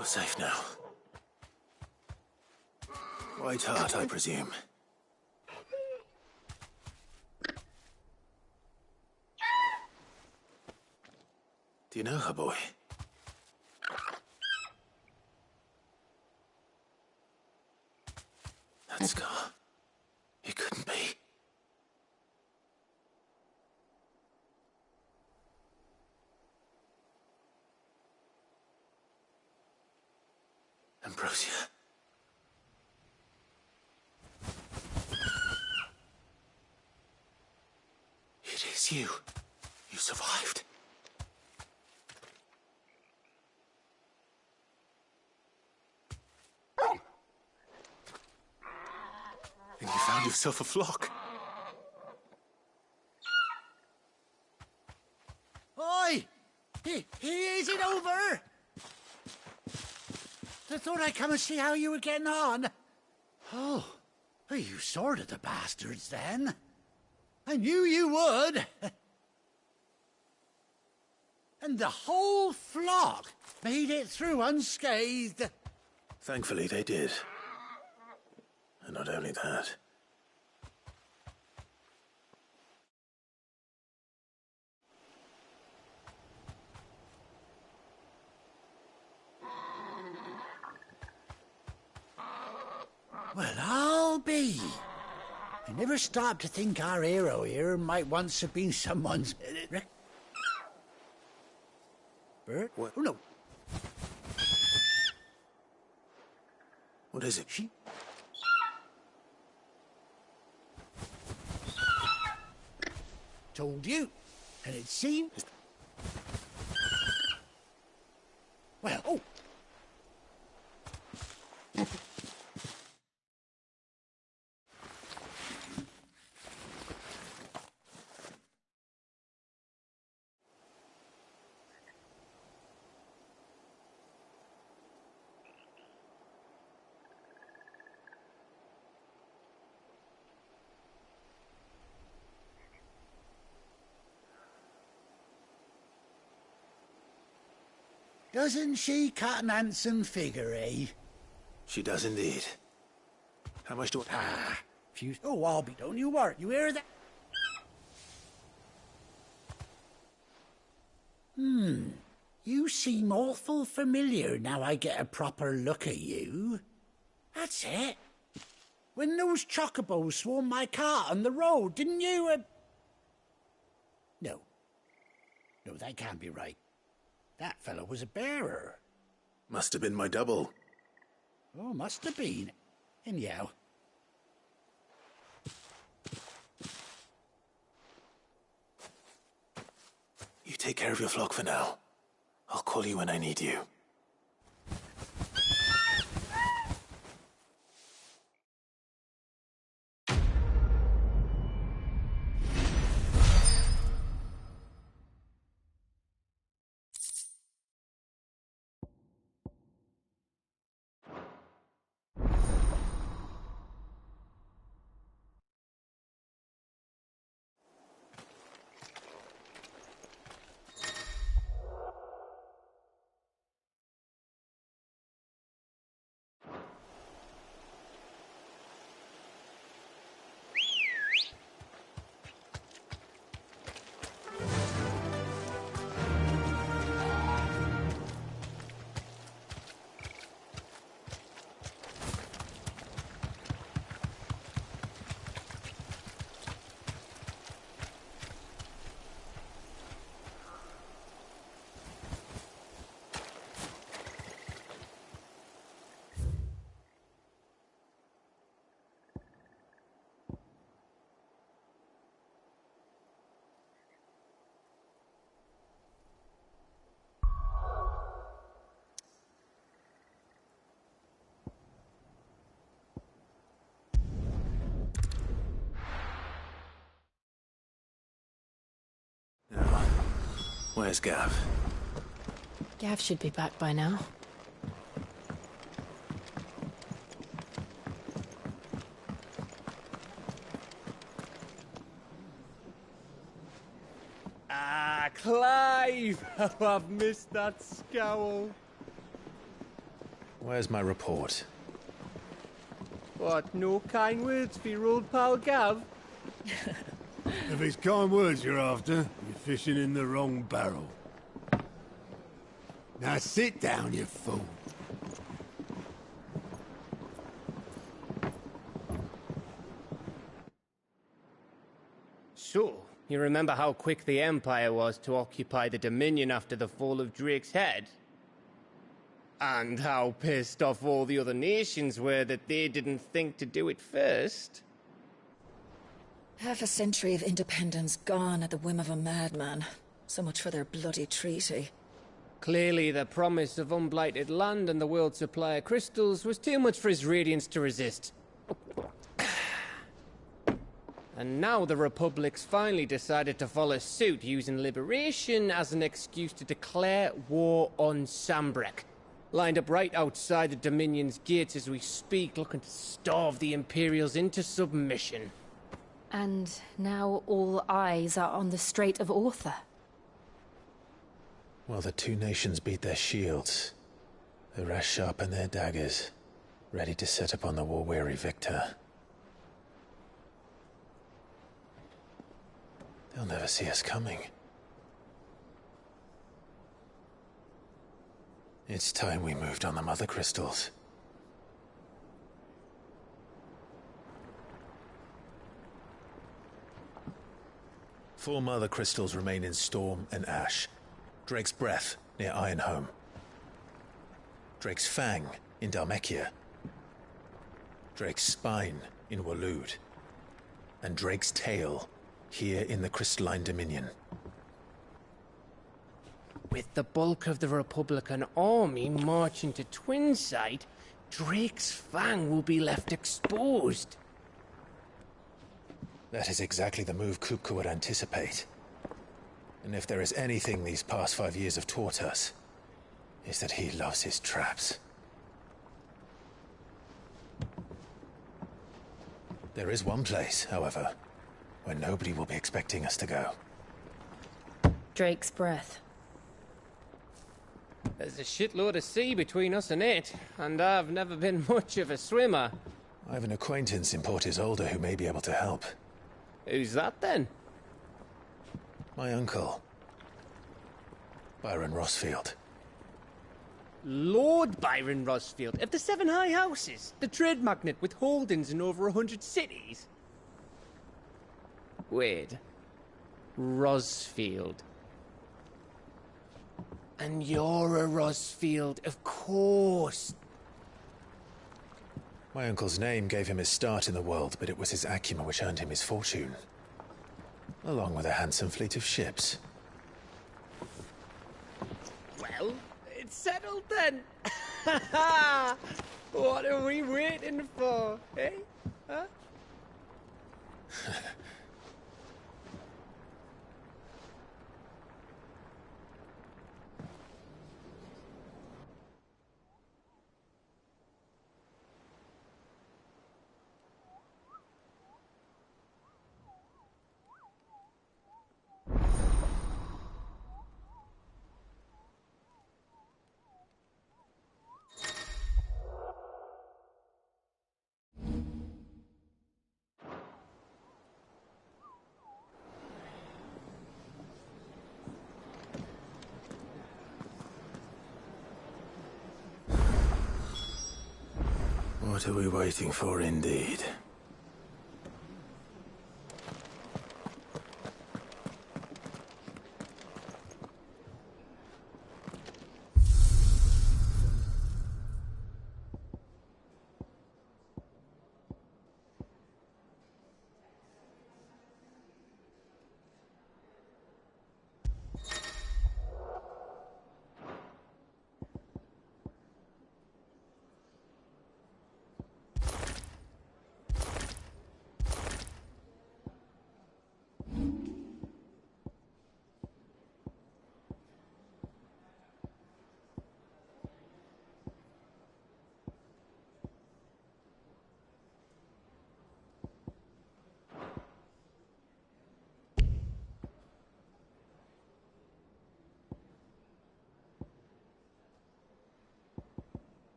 You're safe now. White Hart, I presume. Do you know her, boy? That scar. It couldn't be. Ambrosia. It is you. You survived. And you found yourself a flock. Oi! Is it over? I thought I'd come and see how you were getting on. Oh, well, you sorted the bastards then. I knew you would. And the whole flock made it through unscathed. Thankfully, they did. And not only that. Well, I'll be. I never stopped to think our hero here might once have been someone's... Bird? What? Oh, no. What is it? She... Told you. And it seemed... Well, oh. Doesn't she cut an handsome figure, eh? She does indeed. How much do I... Ah, few... Oh, I'll be... Don't you worry. You hear that? You seem awful familiar now I get a proper look at you. That's it. When those chocobos swarmed my cart on the road, didn't you... No. No, that can't be right. That fellow was a bearer. Must have been my double. Oh, must have been. Anyhow. You take care of your flock for now. I'll call you when I need you. Where's Gav? Gav should be back by now. Ah, Clive! How I've missed that scowl. Where's my report? What, no kind words for your old pal Gav? If it's kind words you're after, you're fishing in the wrong barrel. Now sit down, you fool. So, you remember how quick the Empire was to occupy the Dominion after the fall of Drake's head? And how pissed off all the other nations were that they didn't think to do it first? Half a century of independence gone at the whim of a madman. So much for their bloody treaty. Clearly, the promise of unblighted land and the world's supply of crystals was too much for his radiance to resist. And now the Republic's finally decided to follow suit, using liberation as an excuse to declare war on Sambrek. Lined up right outside the Dominion's gates as we speak, looking to starve the Imperials into submission. And now all eyes are on the Strait of Author. Well, the two nations beat their shields. The rest sharpen their daggers, ready to set upon the war-weary victor. They'll never see us coming. It's time we moved on the Mother Crystals. Four Mother Crystals remain in Storm and Ash. Drake's Breath, near Ironhome. Drake's Fang, in Dhalmekia. Drake's Spine, in Waloed. And Drake's Tail, here in the Crystalline Dominion. With the bulk of the Republican army marching to Twinside, Drake's Fang will be left exposed. That is exactly the move Kupka would anticipate. And if there is anything these past 5 years have taught us, is that he loves his traps. There is one place, however, where nobody will be expecting us to go. Drake's Breath. There's a shitload of sea between us and it, and I've never been much of a swimmer. I have an acquaintance in Port Isolde who may be able to help. Who's that then? My uncle, Byron Rossfield. Lord Byron Rossfield of the Seven High Houses, the trade magnate with holdings in over 100 cities. Wait. Rossfield. And you're a Rossfield, of course. My uncle's name gave him his start in the world, but it was his acumen which earned him his fortune. Along with a handsome fleet of ships. Well, it's settled then. What are we waiting for, eh? Huh? What are we waiting for, indeed?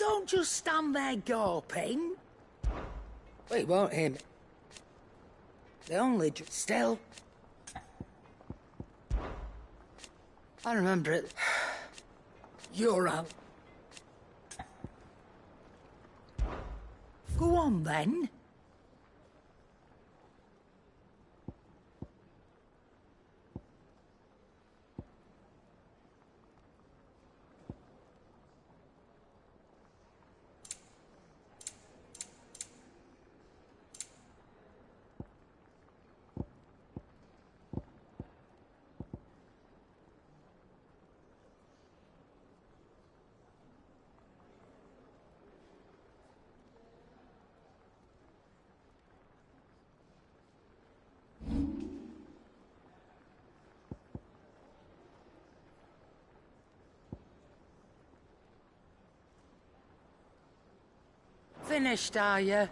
Don't just stand there gawping. Wait, won't him. They only still. I remember it. You're out. Go on then. Finished, are you?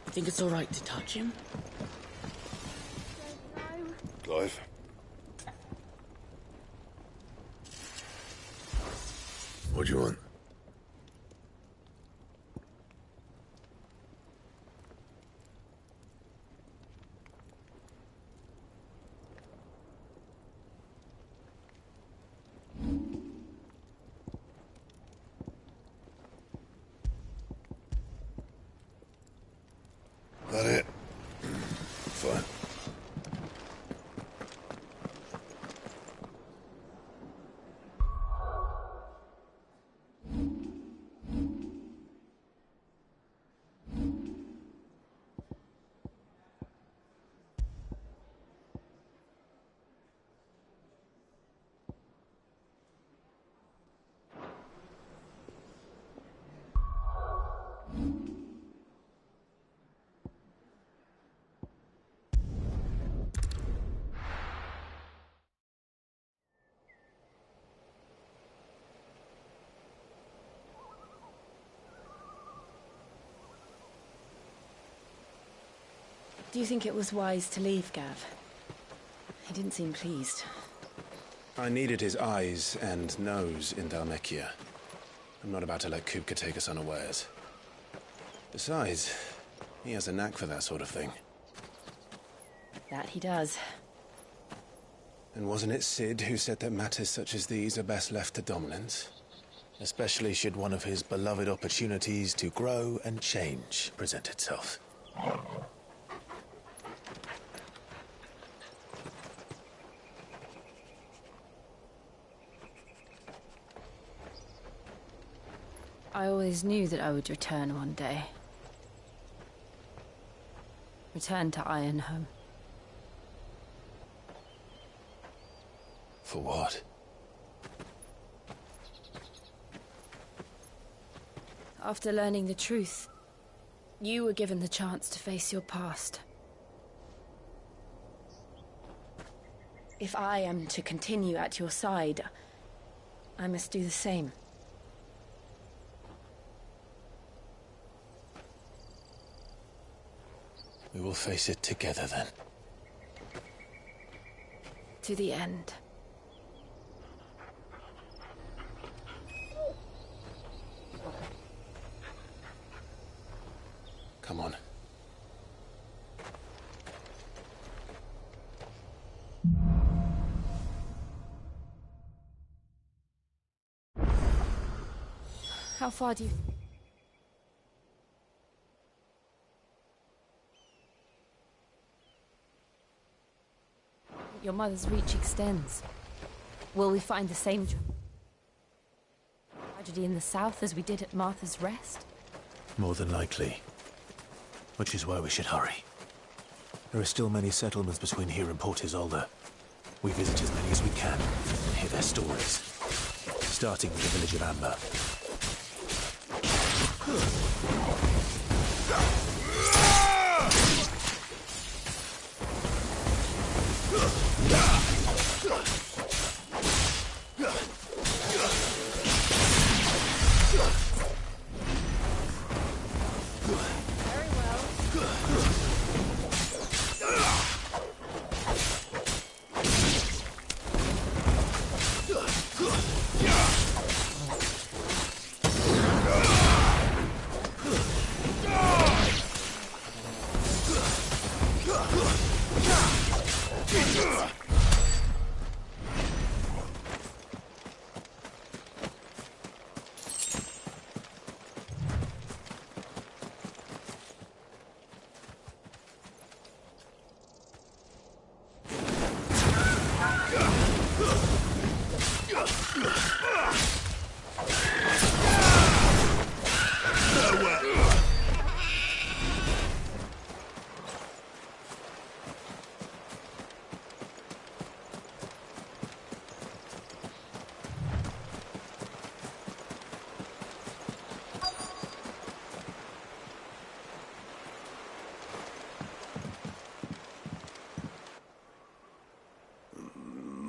You think it's all right to touch him? Clive? What do you want? That it? Fine. Do you think it was wise to leave, Gav? He didn't seem pleased. I needed his eyes and nose in Dhalmekia. I'm not about to let Kupka take us unawares. Besides, he has a knack for that sort of thing. That he does. And wasn't it Sid who said that matters such as these are best left to dominance? Especially should one of his beloved opportunities to grow and change present itself. I always knew that I would return one day. Return to Ironhome. For what? After learning the truth, you were given the chance to face your past. If I am to continue at your side, I must do the same. We will face it together then. To the end. Come on. How far do you... Your mother's reach extends. Will we find the same tragedy in the south as we did at Martha's Rest? More than likely. Which is why we should hurry. There are still many settlements between here and Port Isolde. We visit as many as we can and hear their stories. Starting with the village of Amber.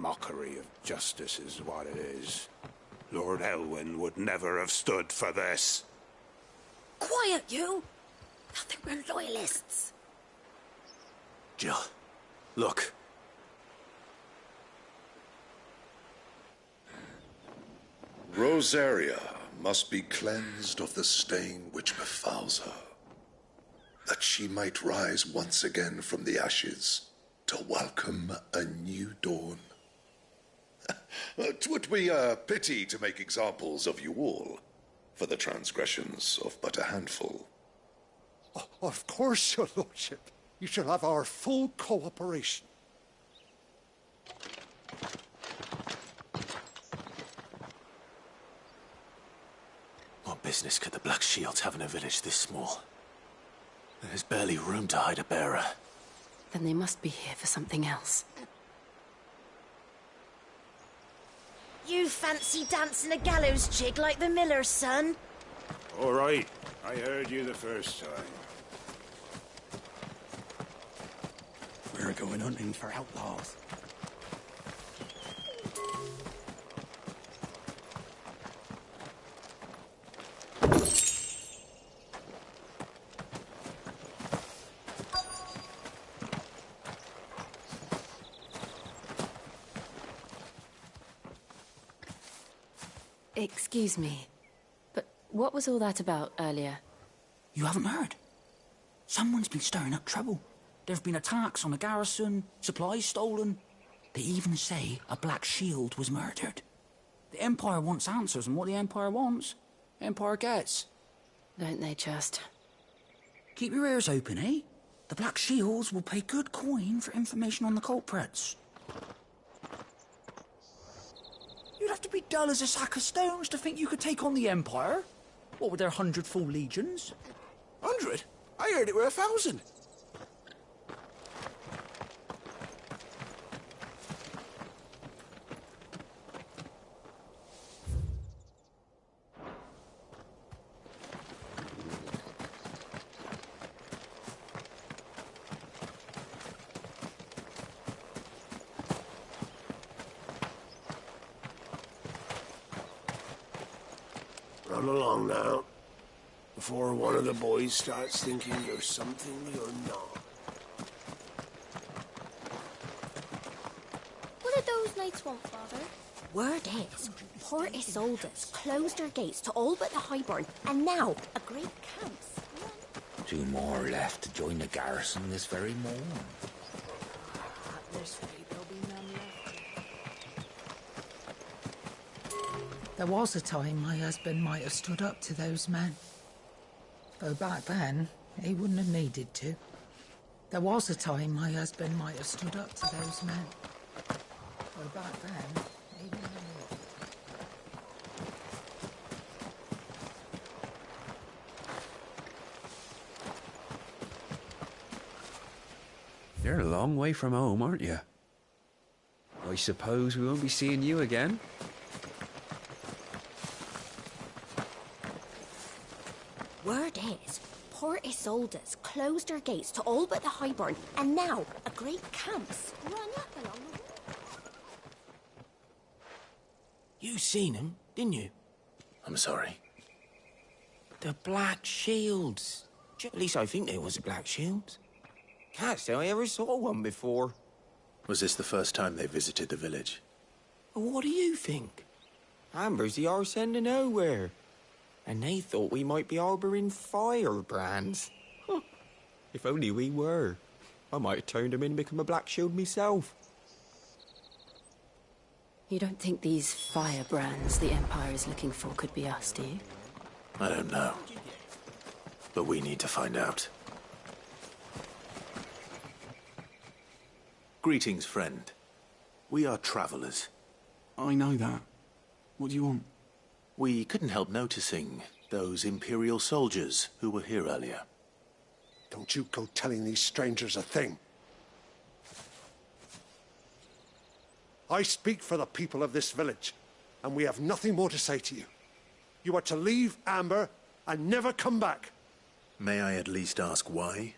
Mockery of justice is what it is. Lord Elwyn would never have stood for this. Quiet, you! Nothing, we're loyalists. Jill, look. Rosaria must be cleansed of the stain which befouls her, that she might rise once again from the ashes to welcome a new dawn. 'Twould be a pity to make examples of you all, for the transgressions of but a handful. Of course, your lordship. You shall have our full cooperation. What business could the Black Shields have in a village this small? There's barely room to hide a bearer. Then they must be here for something else. You fancy dancing a gallows jig like the miller's son? All right, I heard you the first time. We're going hunting for outlaws. Excuse me, but what was all that about earlier? You haven't heard? Someone's been stirring up trouble. There've been attacks on the garrison, supplies stolen. They even say a Black Shield was murdered. The Empire wants answers, and what the Empire wants, Empire gets. Don't they just? Keep your ears open, eh? The Black Shields will pay good coin for information on the culprits. You'd have to be dull as a sack of stones to think you could take on the Empire. What were there, 100 full legions? 100? I heard it were 1,000. Run along now, before one of the boys starts thinking you're something you're not. What do those knights want, Father? Word is, Port Isolde's closed their gates to all but the Highborn, and now a great camp's. 2 more left to join the garrison this very morning. There was a time my husband might have stood up to those men. Though back then, he wouldn't have needed to. There was a time my husband might have stood up to those men. Though back then, he wouldn't have needed to. You're a long way from home, aren't you? I suppose we won't be seeing you again? Word is, Port Isolde's closed their gates to all but the Highborn, and now a great camp's run up along the wall. You seen him, didn't you? I'm sorry. The Black Shields. At least I think they was the Black Shields. Can't say I ever saw one before. Was this the first time they visited the village? What do you think? Amber's the arse end of nowhere. And they thought we might be harbouring firebrands. Huh. If only we were. I might have turned them in and become a Black Shield myself. You don't think these firebrands the Empire is looking for could be us, do you? I don't know. But we need to find out. Greetings, friend. We are travelers. I know that. What do you want? We couldn't help noticing those Imperial soldiers who were here earlier. Don't you go telling these strangers a thing. I speak for the people of this village, and we have nothing more to say to you. You are to leave Amber and never come back. May I at least ask why?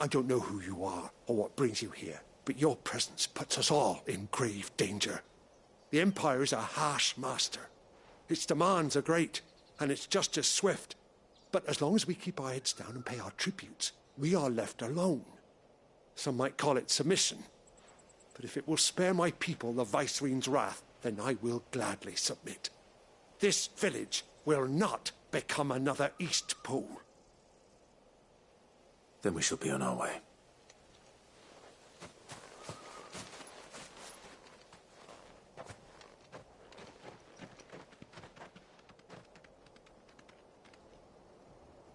I don't know who you are or what brings you here, but your presence puts us all in grave danger. The Empire is a harsh master. Its demands are great, and its justice swift. But as long as we keep our heads down and pay our tributes, we are left alone. Some might call it submission. But if it will spare my people the Viceroy's wrath, then I will gladly submit. This village will not become another East Pole. Then we shall be on our way.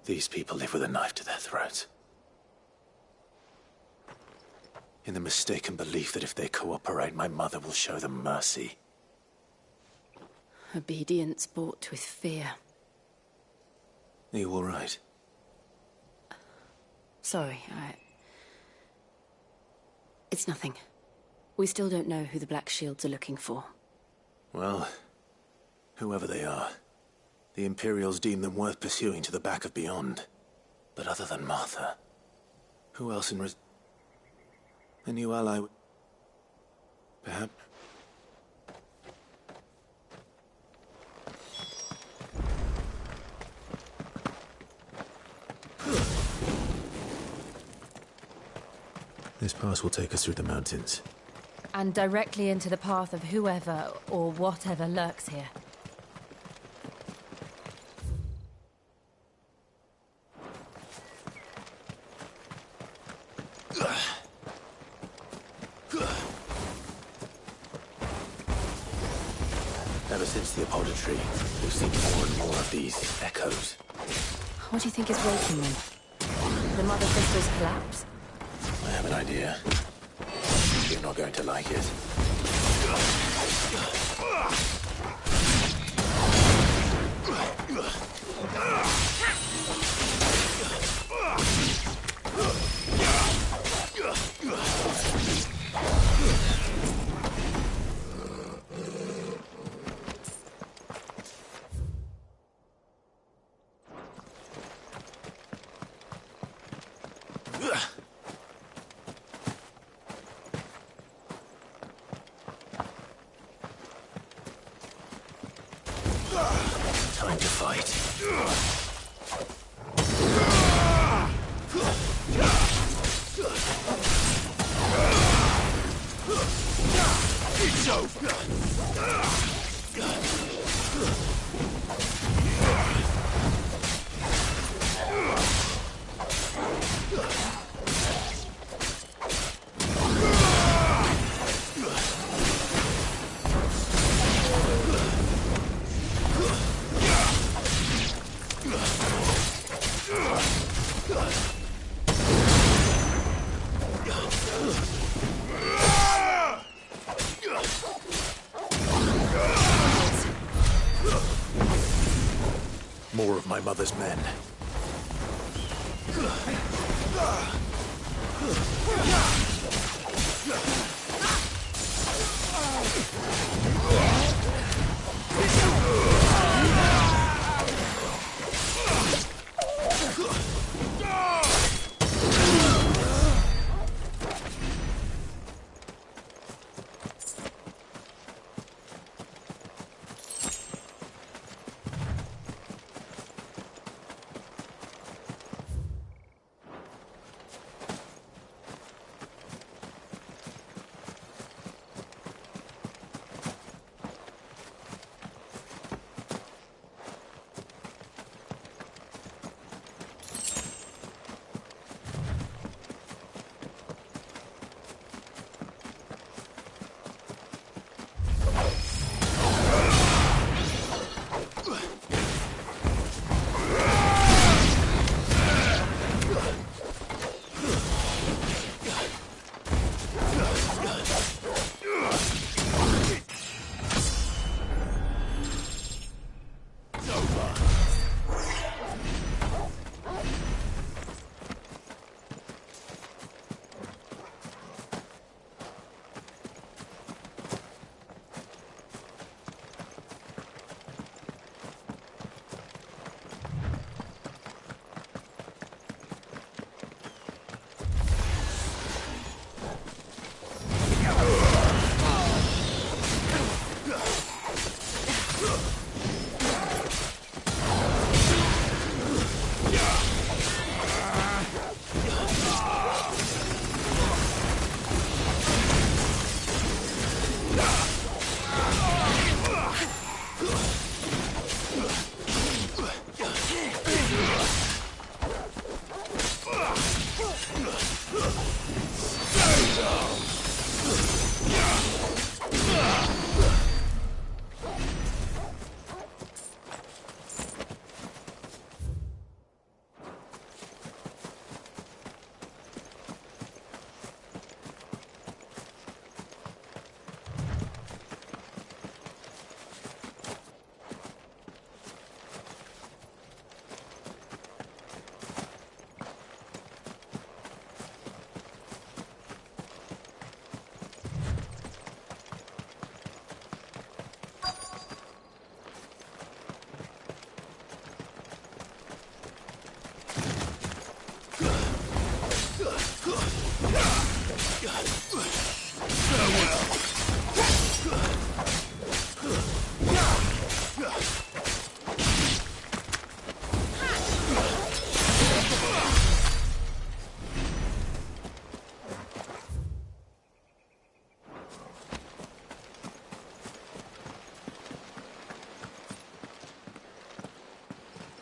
These people live with a knife to their throats. In the mistaken belief that if they cooperate, my mother will show them mercy. Obedience bought with fear. Are you all right? Sorry, It's nothing. We still don't know who the Black Shields are looking for. Well, whoever they are, the Imperials deem them worth pursuing to the back of beyond. But other than Martha, who else in a new ally? Perhaps? This pass will take us through the mountains. And directly into the path of whoever or whatever lurks here. Ever since the apodatory, we've seen more and more of these echoes. What do you think is waking them? The Mother Crystal's collapse? I have an idea. You're not going to like it. time to fight. It's over! More of my mother's men.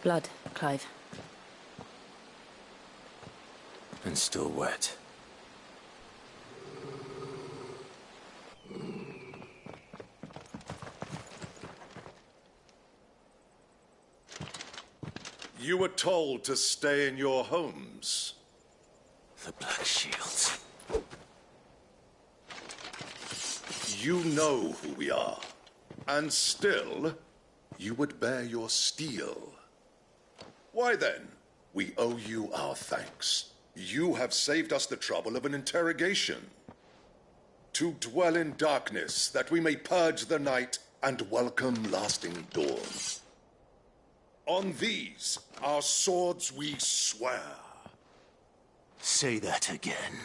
Blood, Clive. And still wet. You were told to stay in your homes. The Black Shields. You know who we are. And still, you would bear your steel. Why then, we owe you our thanks. You have saved us the trouble of an interrogation. To dwell in darkness, that we may purge the night and welcome lasting dawn. On these, our swords we swear. Say that again.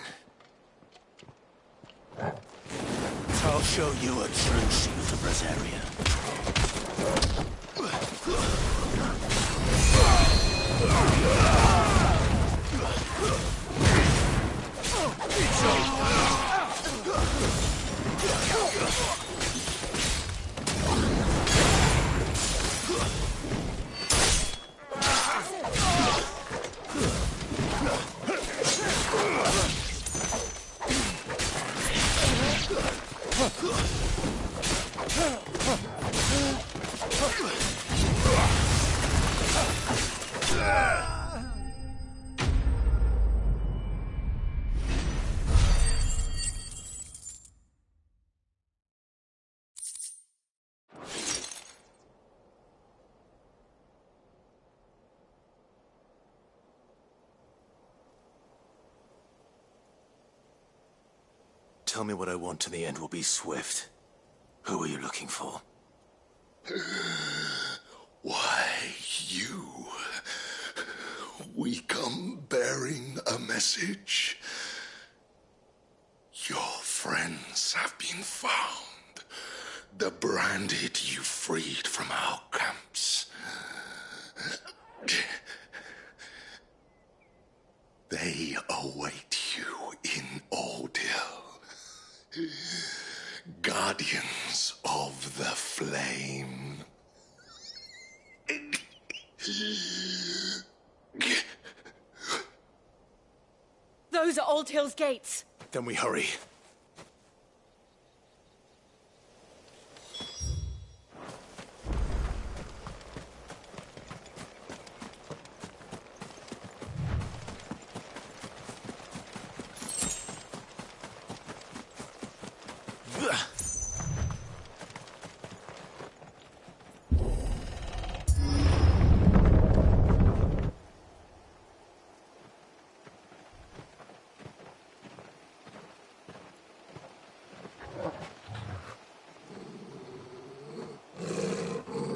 I'll show you a true shield of Rosaria. Tell me what I want and the end will be swift. Who are you looking for? Why, you. We come bearing a message. Your friends have been found. The branded you freed from our camps. They await you in Ordeal. Guardians of the Flame. Those are Old Hill's gates. Then we hurry.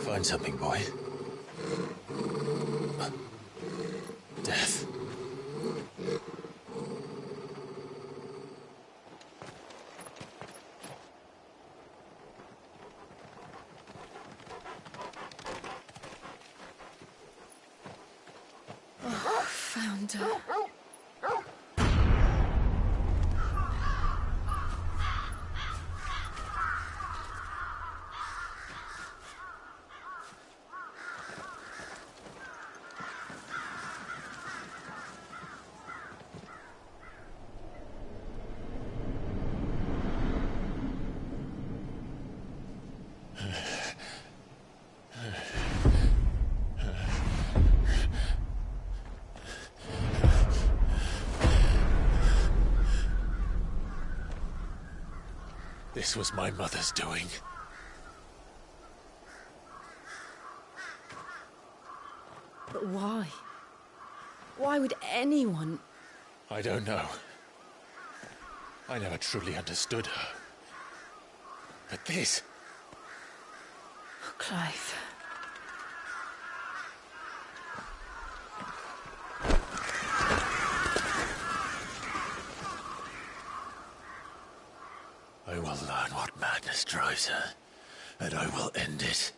Find something, boy. Death. Oh, found her. This was my mother's doing. But why? Why would anyone... I don't know. I never truly understood her. But this... Oh, Clive. I will learn what madness drives her, and I will end it.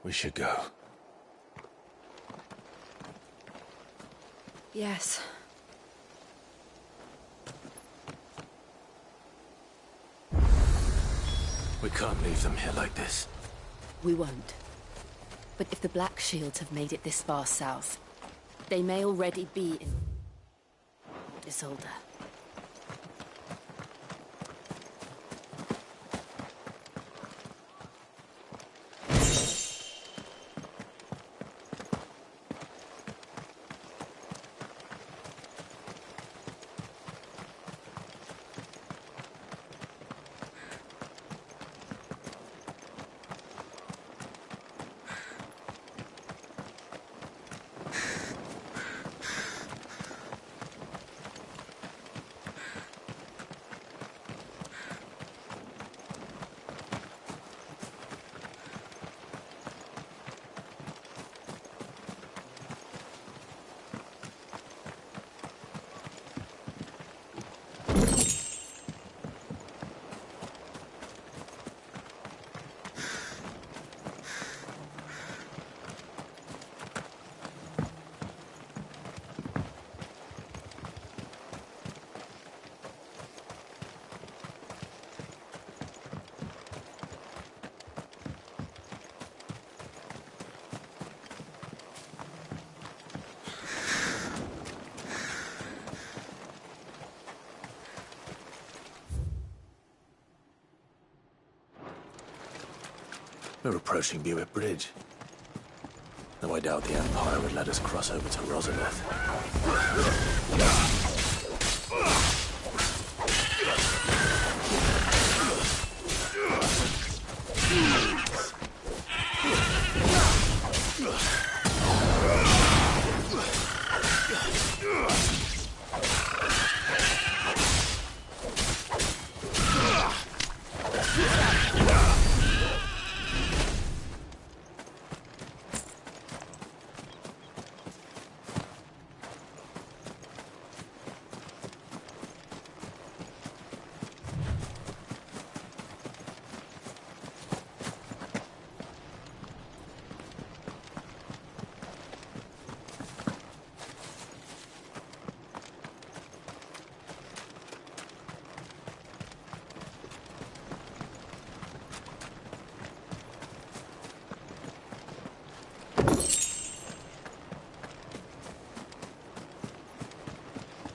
We should go. Yes. We can't leave them here like this. We won't. But if the Black Shields have made it this far south, they may already be in Isolde. We're approaching Buick Bridge. Though I doubt the Empire would let us cross over to Rosabeth.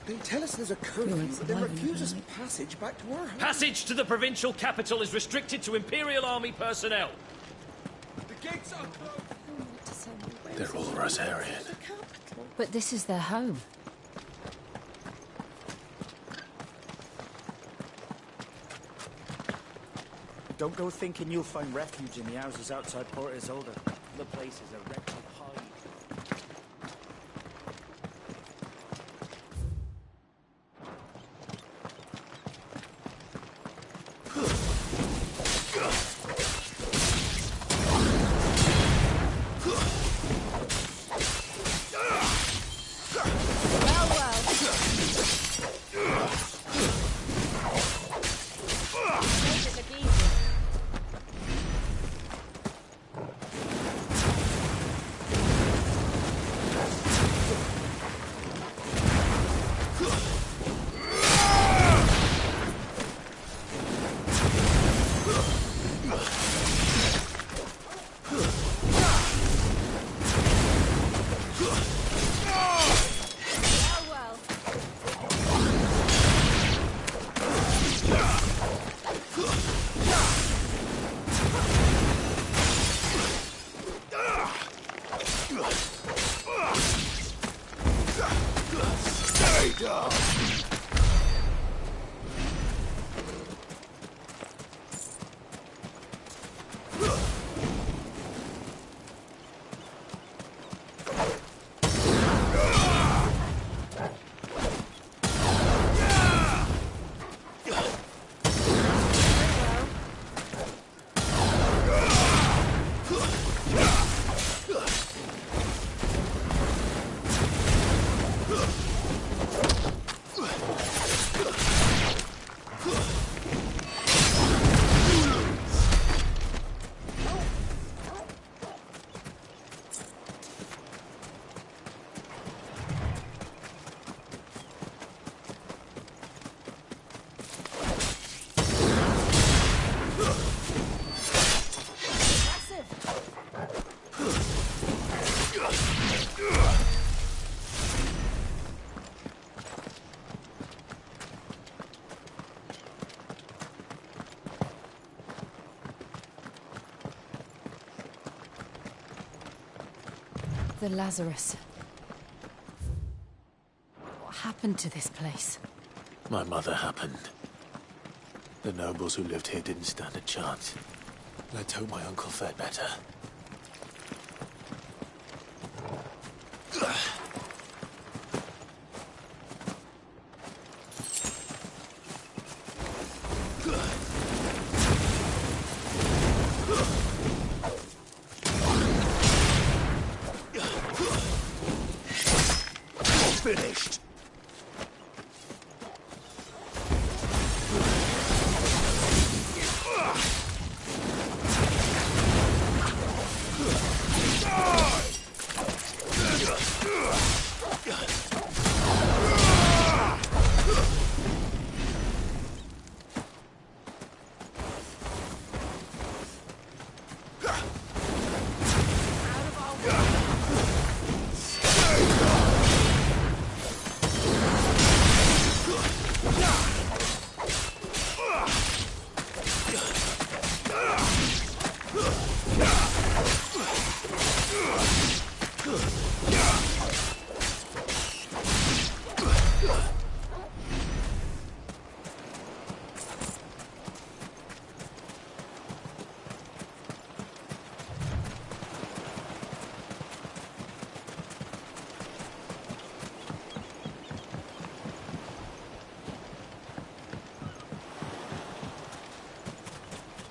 They tell us there's a curfew, but then refuse us passage back to our house. Passage to the provincial capital is restricted to Imperial Army personnel. The gates are closed. They're all Rosarian. But this is their home. Don't go thinking you'll find refuge in the houses outside Port Isolde. The place is a wretched hide. The Lazarus. What happened to this place? My mother happened. The nobles who lived here didn't stand a chance. Let's hope my uncle fared better. Finished.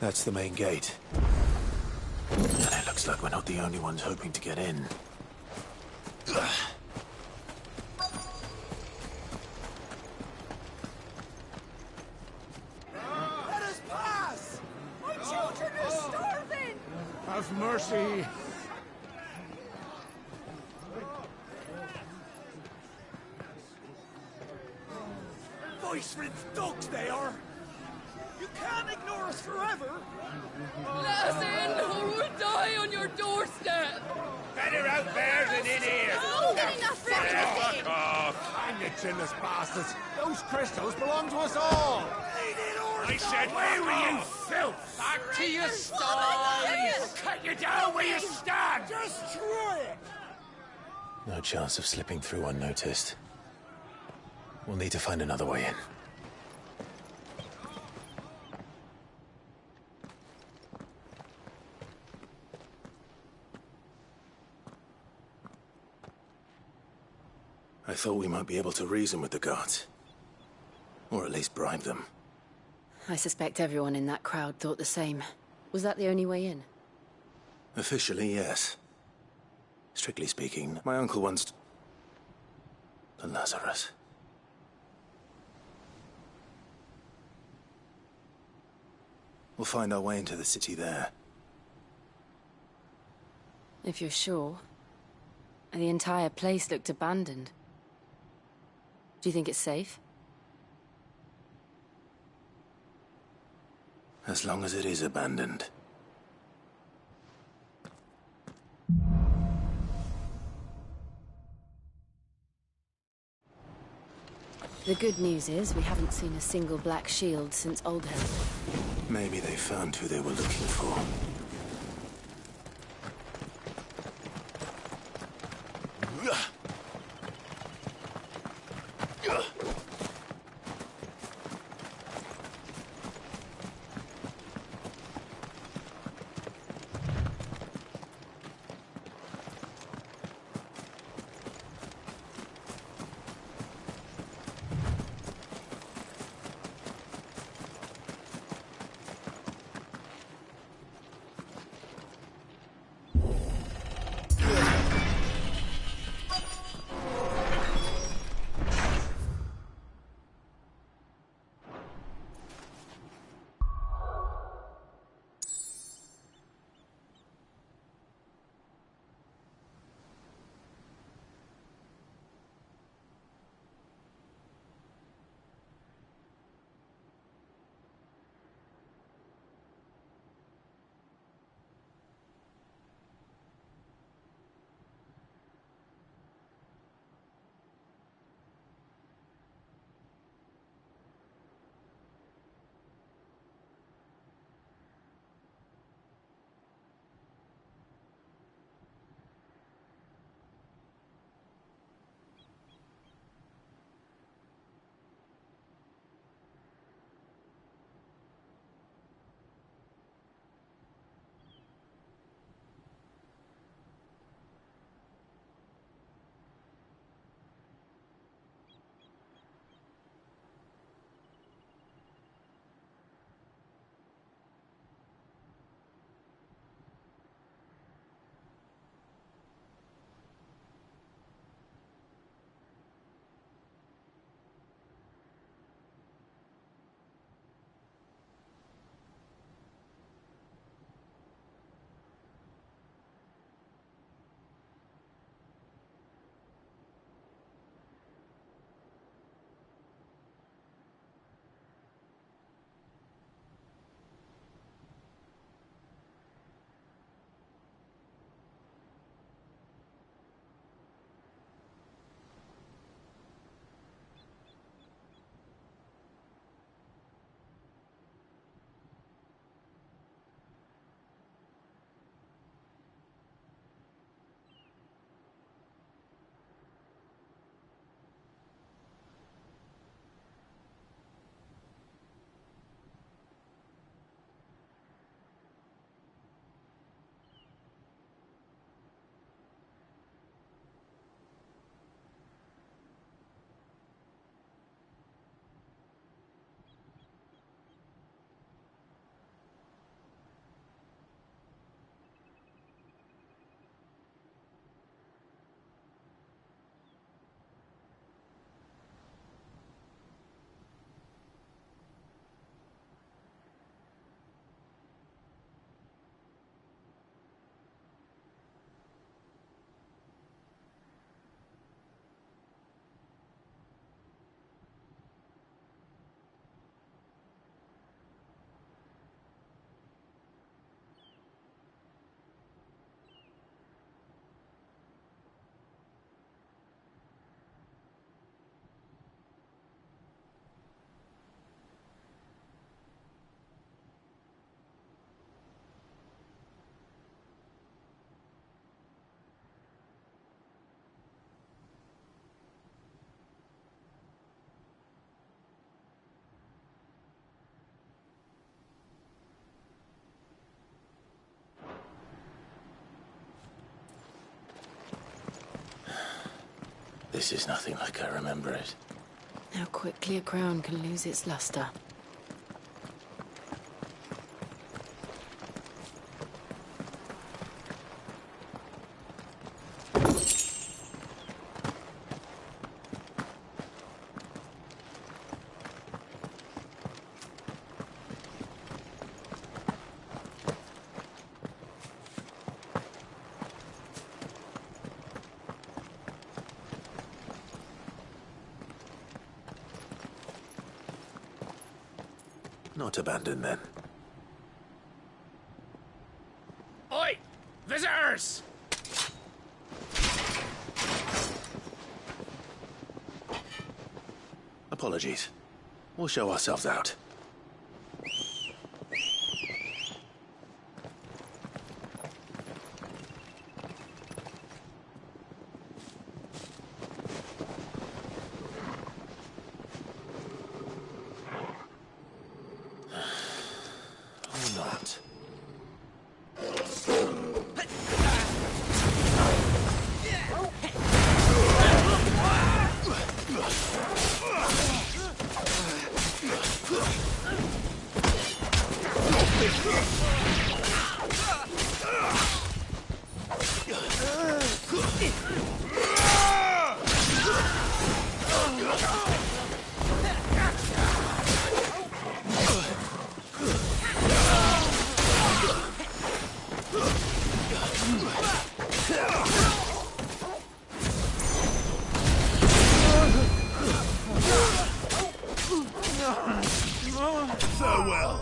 That's the main gate. And it looks like we're not the only ones hoping to get in. Let us pass! My children are starving! Have mercy. Voice-ripped dogs they are! You can't ignore us forever! Let us in, or we'll die on your doorstep! Better out there than in here! Oh, enough Fuck off! Hang you chinless bastards. Those crystals belong to us all. I said, where were you, filth? Back to your sties! Cut you down where you stand! Just try it! No chance of slipping through unnoticed. We'll need to find another way in. I thought we might be able to reason with the guards. Or at least bribe them. I suspect everyone in that crowd thought the same. Was that the only way in? Officially, yes. Strictly speaking, my uncle wants the Lazarus. We'll find our way into the city there. If you're sure. The entire place looked abandoned. Do you think it's safe? As long as it is abandoned. The good news is we haven't seen a single black shield since Oldham. Maybe they found who they were looking for. This is nothing like I remember it. How quickly a crown can lose its luster. Not abandoned, then. Oi! Visitors! Apologies. We'll show ourselves out. Or not. Farewell.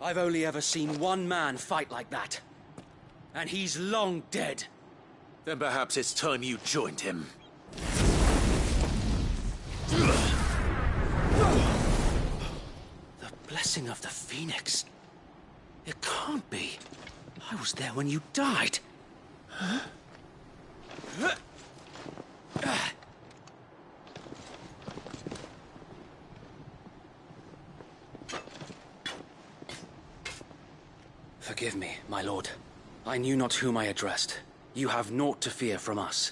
I've only ever seen one man fight like that. And he's long dead. Then perhaps it's time you joined him. The blessing of the Phoenix. It can't be. I was there when you died. Huh? Forgive me, my lord. I knew not whom I addressed. You have naught to fear from us.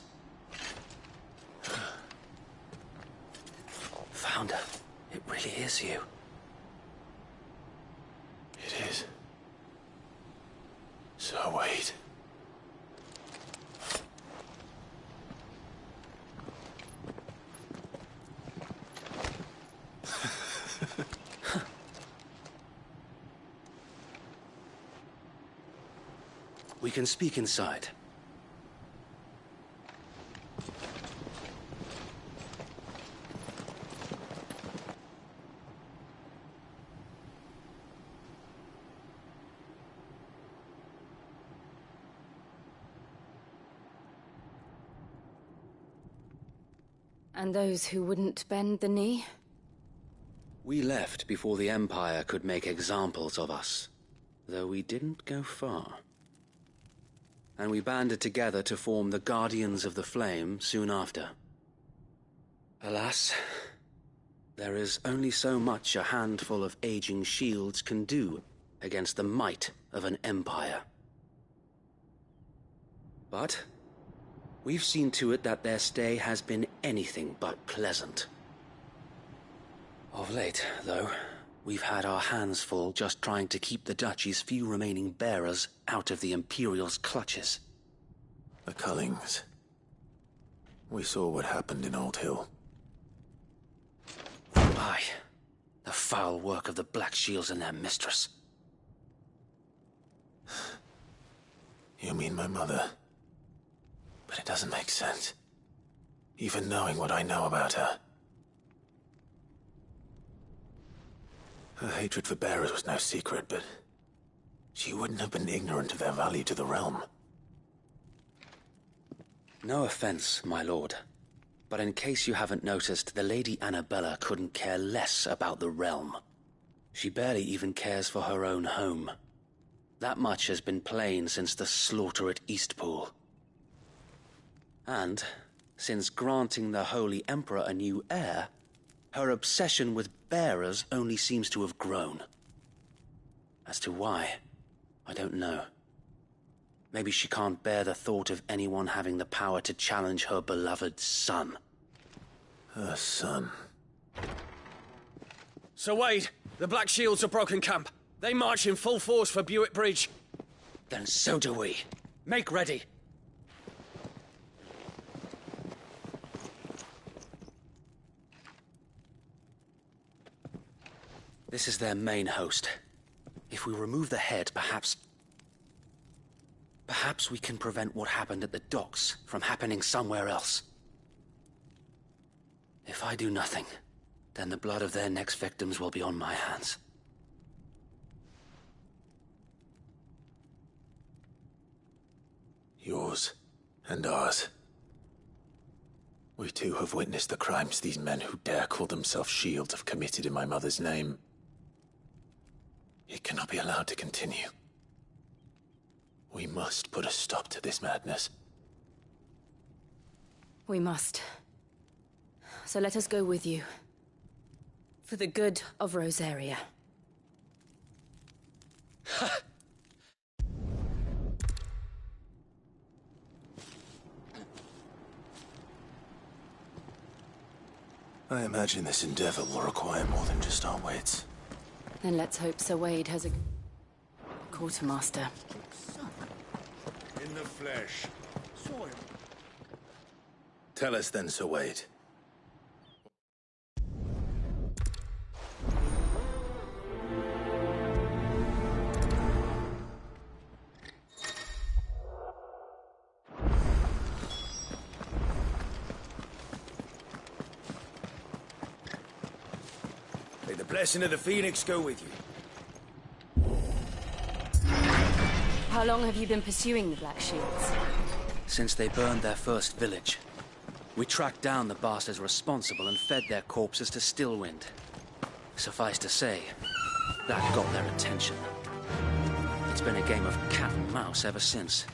Founder, it really is you. It is. So wait. We can speak inside. And those who wouldn't bend the knee? We left before the Empire could make examples of us, though we didn't go far. And we banded together to form the Guardians of the Flame soon after. Alas, there is only so much a handful of aging shields can do against the might of an empire. But we've seen to it that their stay has been anything but pleasant. Of late, though, we've had our hands full just trying to keep the Duchy's few remaining bearers out of the Imperial's clutches. The Cullings. We saw what happened in Old Hill. Aye. The foul work of the Black Shields and their mistress. You mean my mother? But it doesn't make sense. Even knowing what I know about her. Her hatred for bearers was no secret, but she wouldn't have been ignorant of their value to the realm. No offense, my lord, but in case you haven't noticed, the Lady Annabella couldn't care less about the realm. She barely even cares for her own home. That much has been plain since the slaughter at Eastpool. And, since granting the Holy Emperor a new heir, Her obsession with bearers only seems to have grown. As to why, I don't know. Maybe she can't bear the thought of anyone having the power to challenge her beloved son. Her son. Sir Wade, the Black Shields have broken camp. They march in full force for Buick Bridge. Then so do we. Make ready. This is their main host. If we remove the head, perhaps we can prevent what happened at the docks from happening somewhere else. If I do nothing, then the blood of their next victims will be on my hands. Yours and ours. We too have witnessed the crimes these men who dare call themselves Shields have committed in my mother's name. It cannot be allowed to continue. We must put a stop to this madness. We must. So let us go with you. For the good of Rosaria. I imagine this endeavor will require more than just our wits. Then let's hope Sir Wade has a quartermaster. In the flesh. Tell us then, Sir Wade. May the blessing of the Phoenix go with you. How long have you been pursuing the Black Shields? Since they burned their first village. We tracked down the bastards responsible and fed their corpses to Stillwind. Suffice to say, that got their attention. It's been a game of cat and mouse ever since.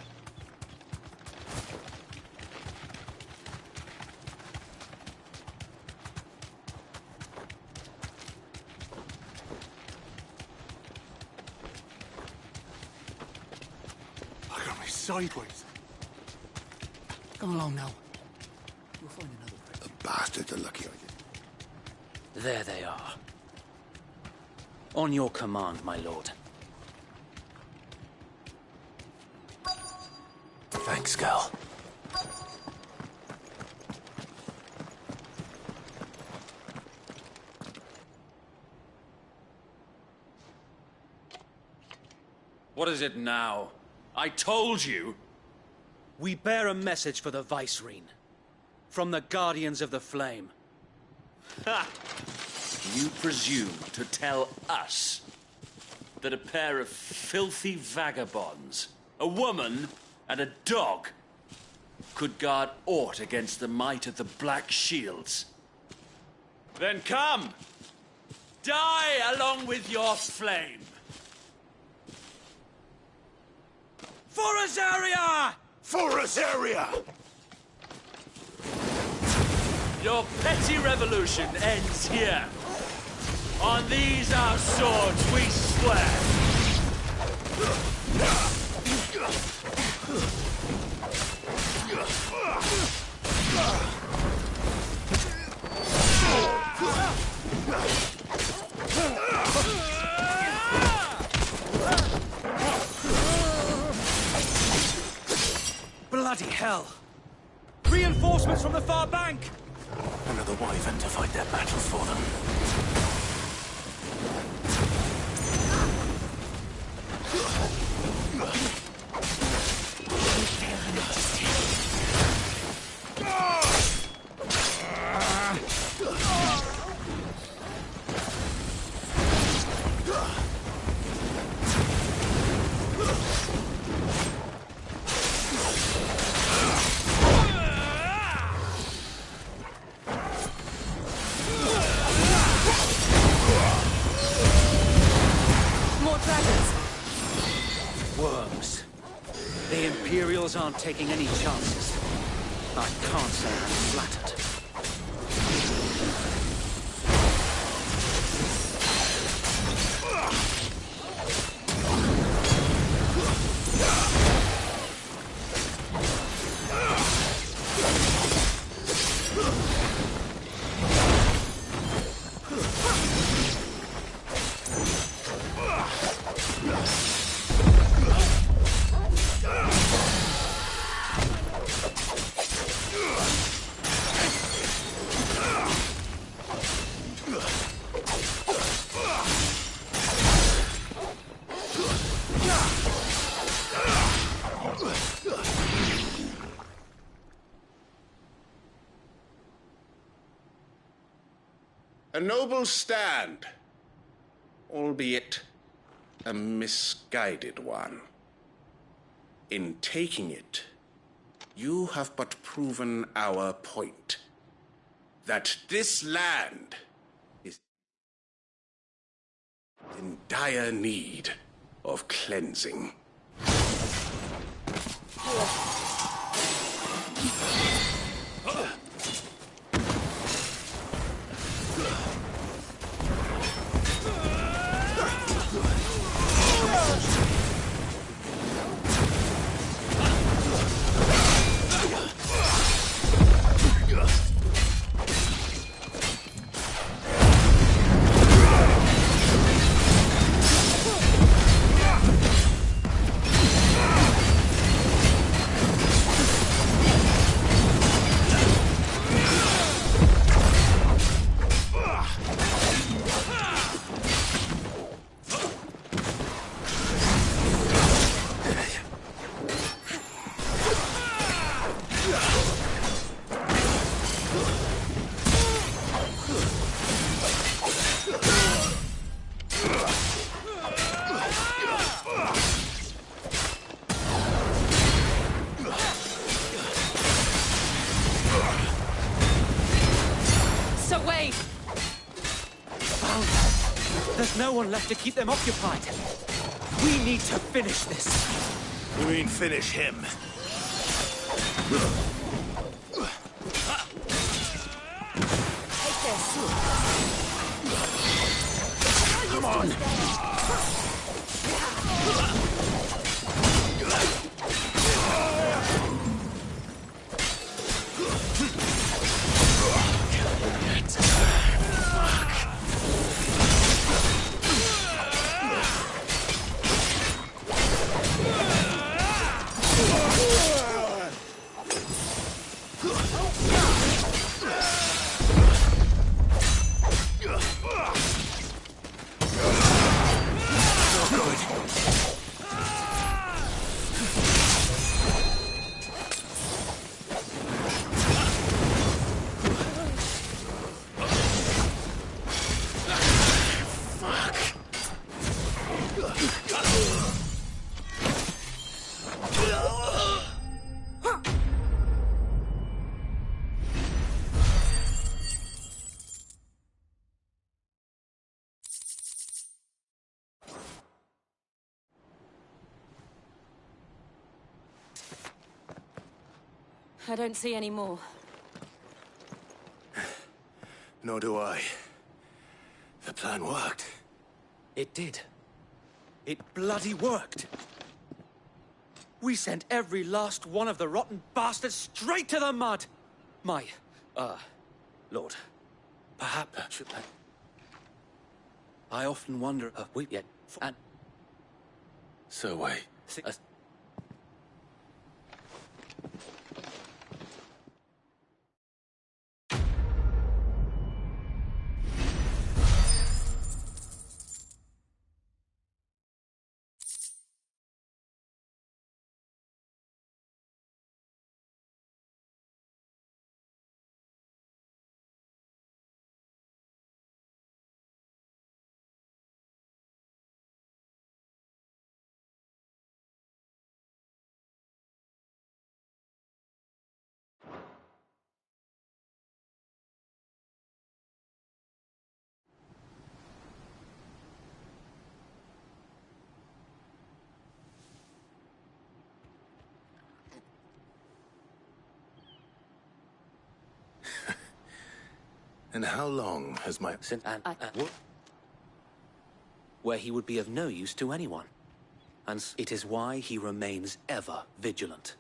I got me sideways. Come along now. We'll find another place. The bastards are lucky I did. There they are. On your command, my lord. Thanks, Gal. What is it now? I told you! We bear a message for the Vicereine. From the Guardians of the Flame. Ha! You presume to tell us that a pair of filthy vagabonds, a woman and a dog, could guard aught against the might of the Black Shields? Then come! Die along with your flame! For Rosaria! For Rosaria! Your petty revolution ends here. On these our swords we swear. Bloody hell! Reinforcements from the far bank! Another wyvern to fight their battle for them. More dragons! Worms. The Imperials aren't taking any chances. I can't say I'm flattered. A noble stand, albeit a misguided one. In taking it, you have but proven our point, that this land is in dire need of cleansing. No one left to keep them occupied. We need to finish this. You mean finish him? Take this. Come on. I don't see any more. Nor do I. The plan worked. It did. It bloody worked. We sent every last one of the rotten bastards straight to the mud! Lord, perhaps should I often wonder, and... So wait. And how long has my... where he would be of no use to anyone. And it is why he remains ever vigilant.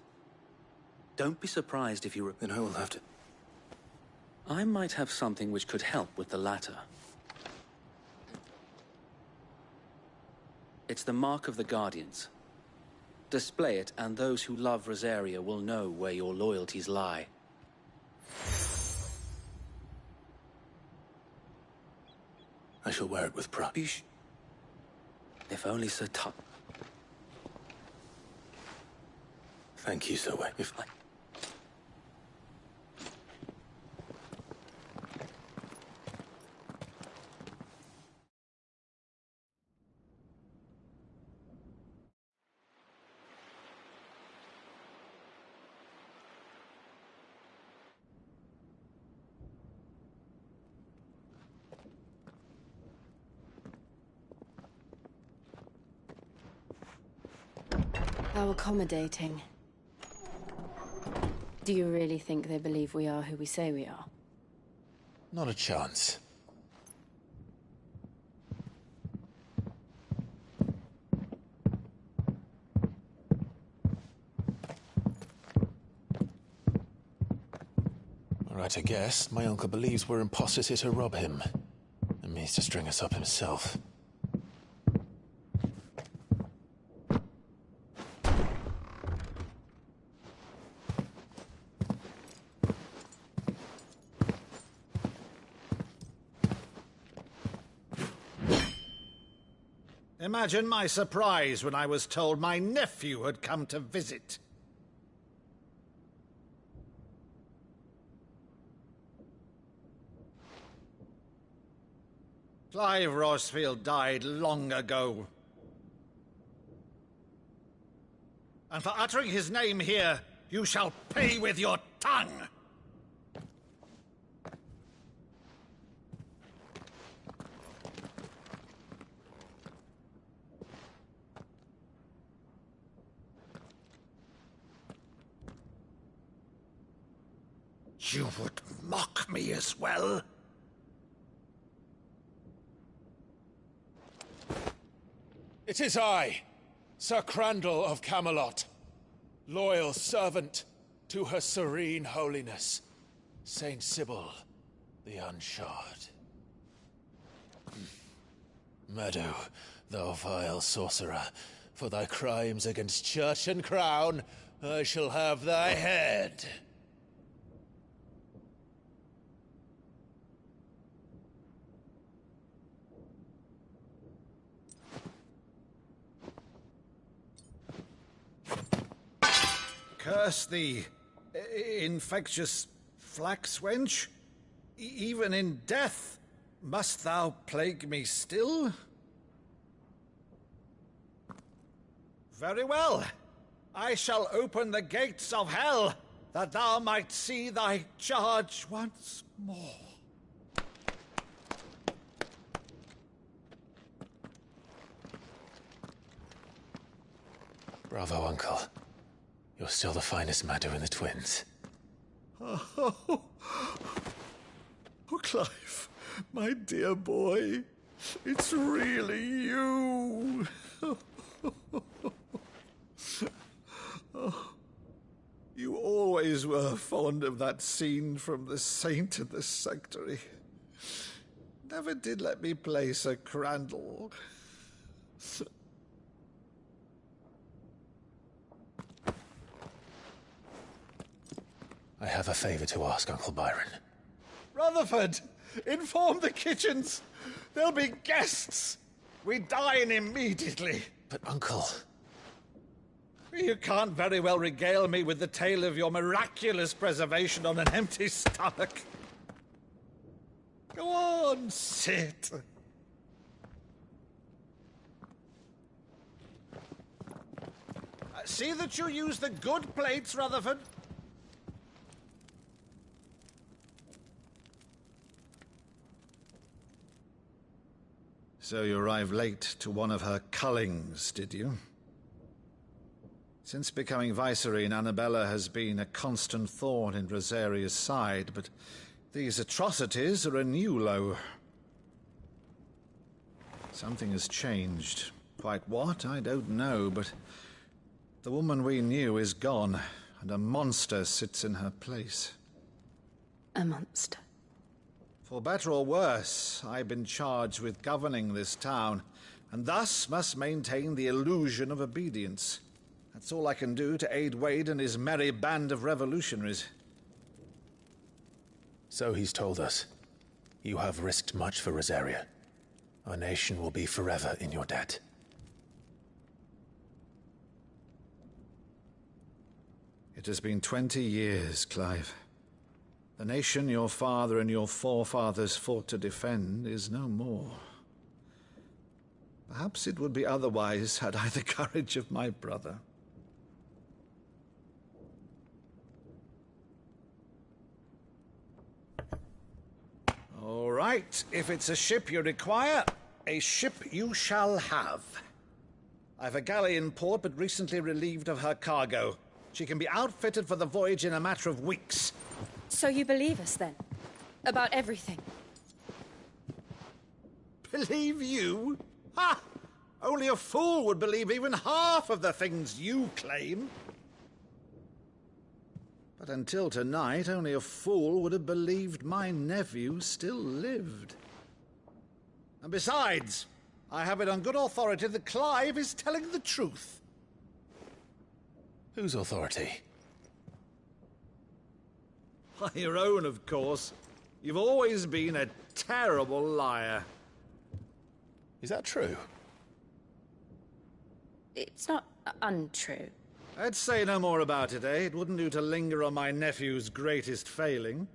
Don't be surprised if you... Then I will have to... I might have something which could help with the latter. It's the mark of the Guardians. Display it, and those who love Rosaria will know where your loyalties lie. I shall wear it with pride. If only Sir Tut... Thank you, Sir Wayne. If I... How accommodating. Do you really think they believe we are who we say we are? Not a chance. Right, I guess. My uncle believes we're imposters here to rob him. And means to string us up himself. Imagine my surprise when I was told my nephew had come to visit. Clive Rosfield died long ago. And for uttering his name here, you shall pay with your tongue! You would mock me as well? It is I, Sir Crandall of Camelot, loyal servant to her serene holiness, Saint Sybil the Unshod. Meadow, thou vile sorcerer, for thy crimes against church and crown, I shall have thy head. Curse thee, infectious flax wench. Even in death, must thou plague me still? Very well. I shall open the gates of hell, that thou might see thy charge once more. Bravo, Uncle. You're still the finest Meadow in the twins. Oh, Clive, my dear boy, it's really you. Oh, you always were fond of that scene from The Saint and the Sanctuary. Never did let me play Sir Crandall. I have a favor to ask, Uncle Byron. Rutherford, inform the kitchens. There'll be guests. We dine immediately. But, Uncle... You can't very well regale me with the tale of your miraculous preservation on an empty stomach. Go on, sit. See that you use the good plates, Rutherford. So you arrived late to one of her cullings, did you? Since becoming Vicereine, Annabella has been a constant thorn in Rosaria's side, but these atrocities are a new low. Something has changed. Quite what, I don't know, but the woman we knew is gone, and a monster sits in her place. A monster? For better or worse, I've been charged with governing this town, and thus must maintain the illusion of obedience. That's all I can do to aid Wade and his merry band of revolutionaries. So he's told us. You have risked much for Rosaria. Our nation will be forever in your debt. It has been 20 years, Clive. The nation your father and your forefathers fought to defend is no more. Perhaps it would be otherwise had I the courage of my brother. All right, if it's a ship you require, a ship you shall have. I've a galley in port, but recently relieved of her cargo. She can be outfitted for the voyage in a matter of weeks. So you believe us, then? About everything? Believe you? Ha! Only a fool would believe even half of the things you claim. But until tonight, only a fool would have believed my nephew still lived. And besides, I have it on good authority that Clive is telling the truth. Whose authority? Your own, of course. You've always been a terrible liar. Is that true? It's not untrue. I'd say no more about it, eh? It wouldn't do to linger on my nephew's greatest failing.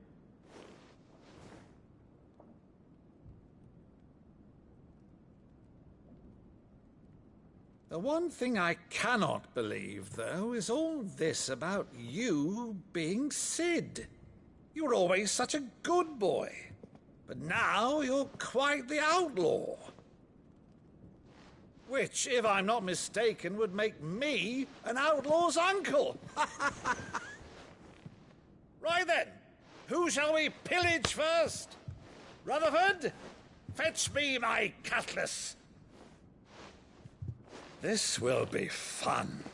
The one thing I cannot believe, though, is all this about you being Sid. You were always such a good boy, but now you're quite the outlaw. Which, if I'm not mistaken, would make me an outlaw's uncle. Right then, who shall we pillage first? Rutherford, fetch me my cutlass. This will be fun.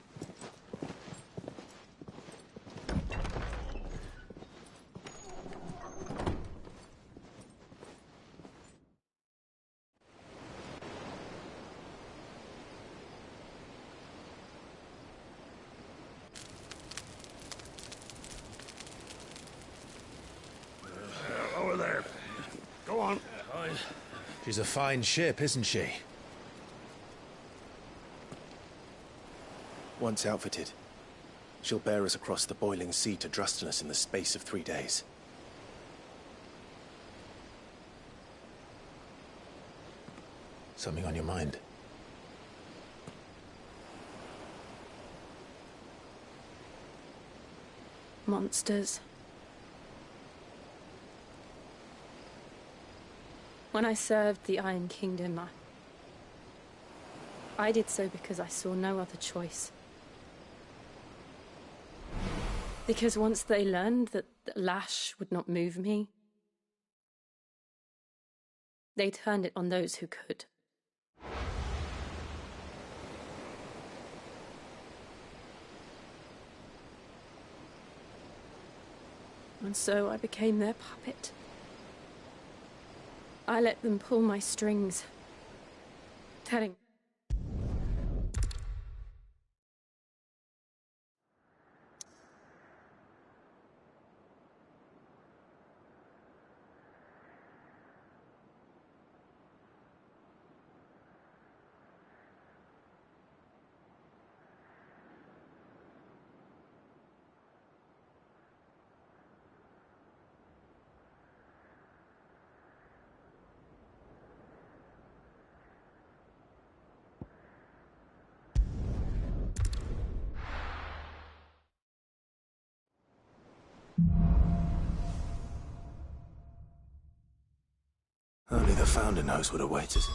Over there. Go on. She's a fine ship, isn't she? Once outfitted, she'll bear us across the boiling sea to Drusteness in the space of 3 days. Something on your mind? Monsters. When I served the Iron Kingdom, I did so because I saw no other choice. Because once they learned that the lash would not move me, they turned it on those who could. And so I became their puppet. I let them pull my strings, telling Only the Founder knows what awaits us.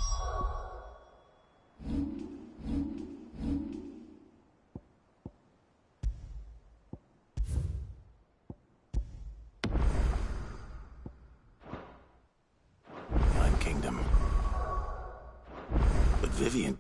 Nine Kingdom. But Vivian...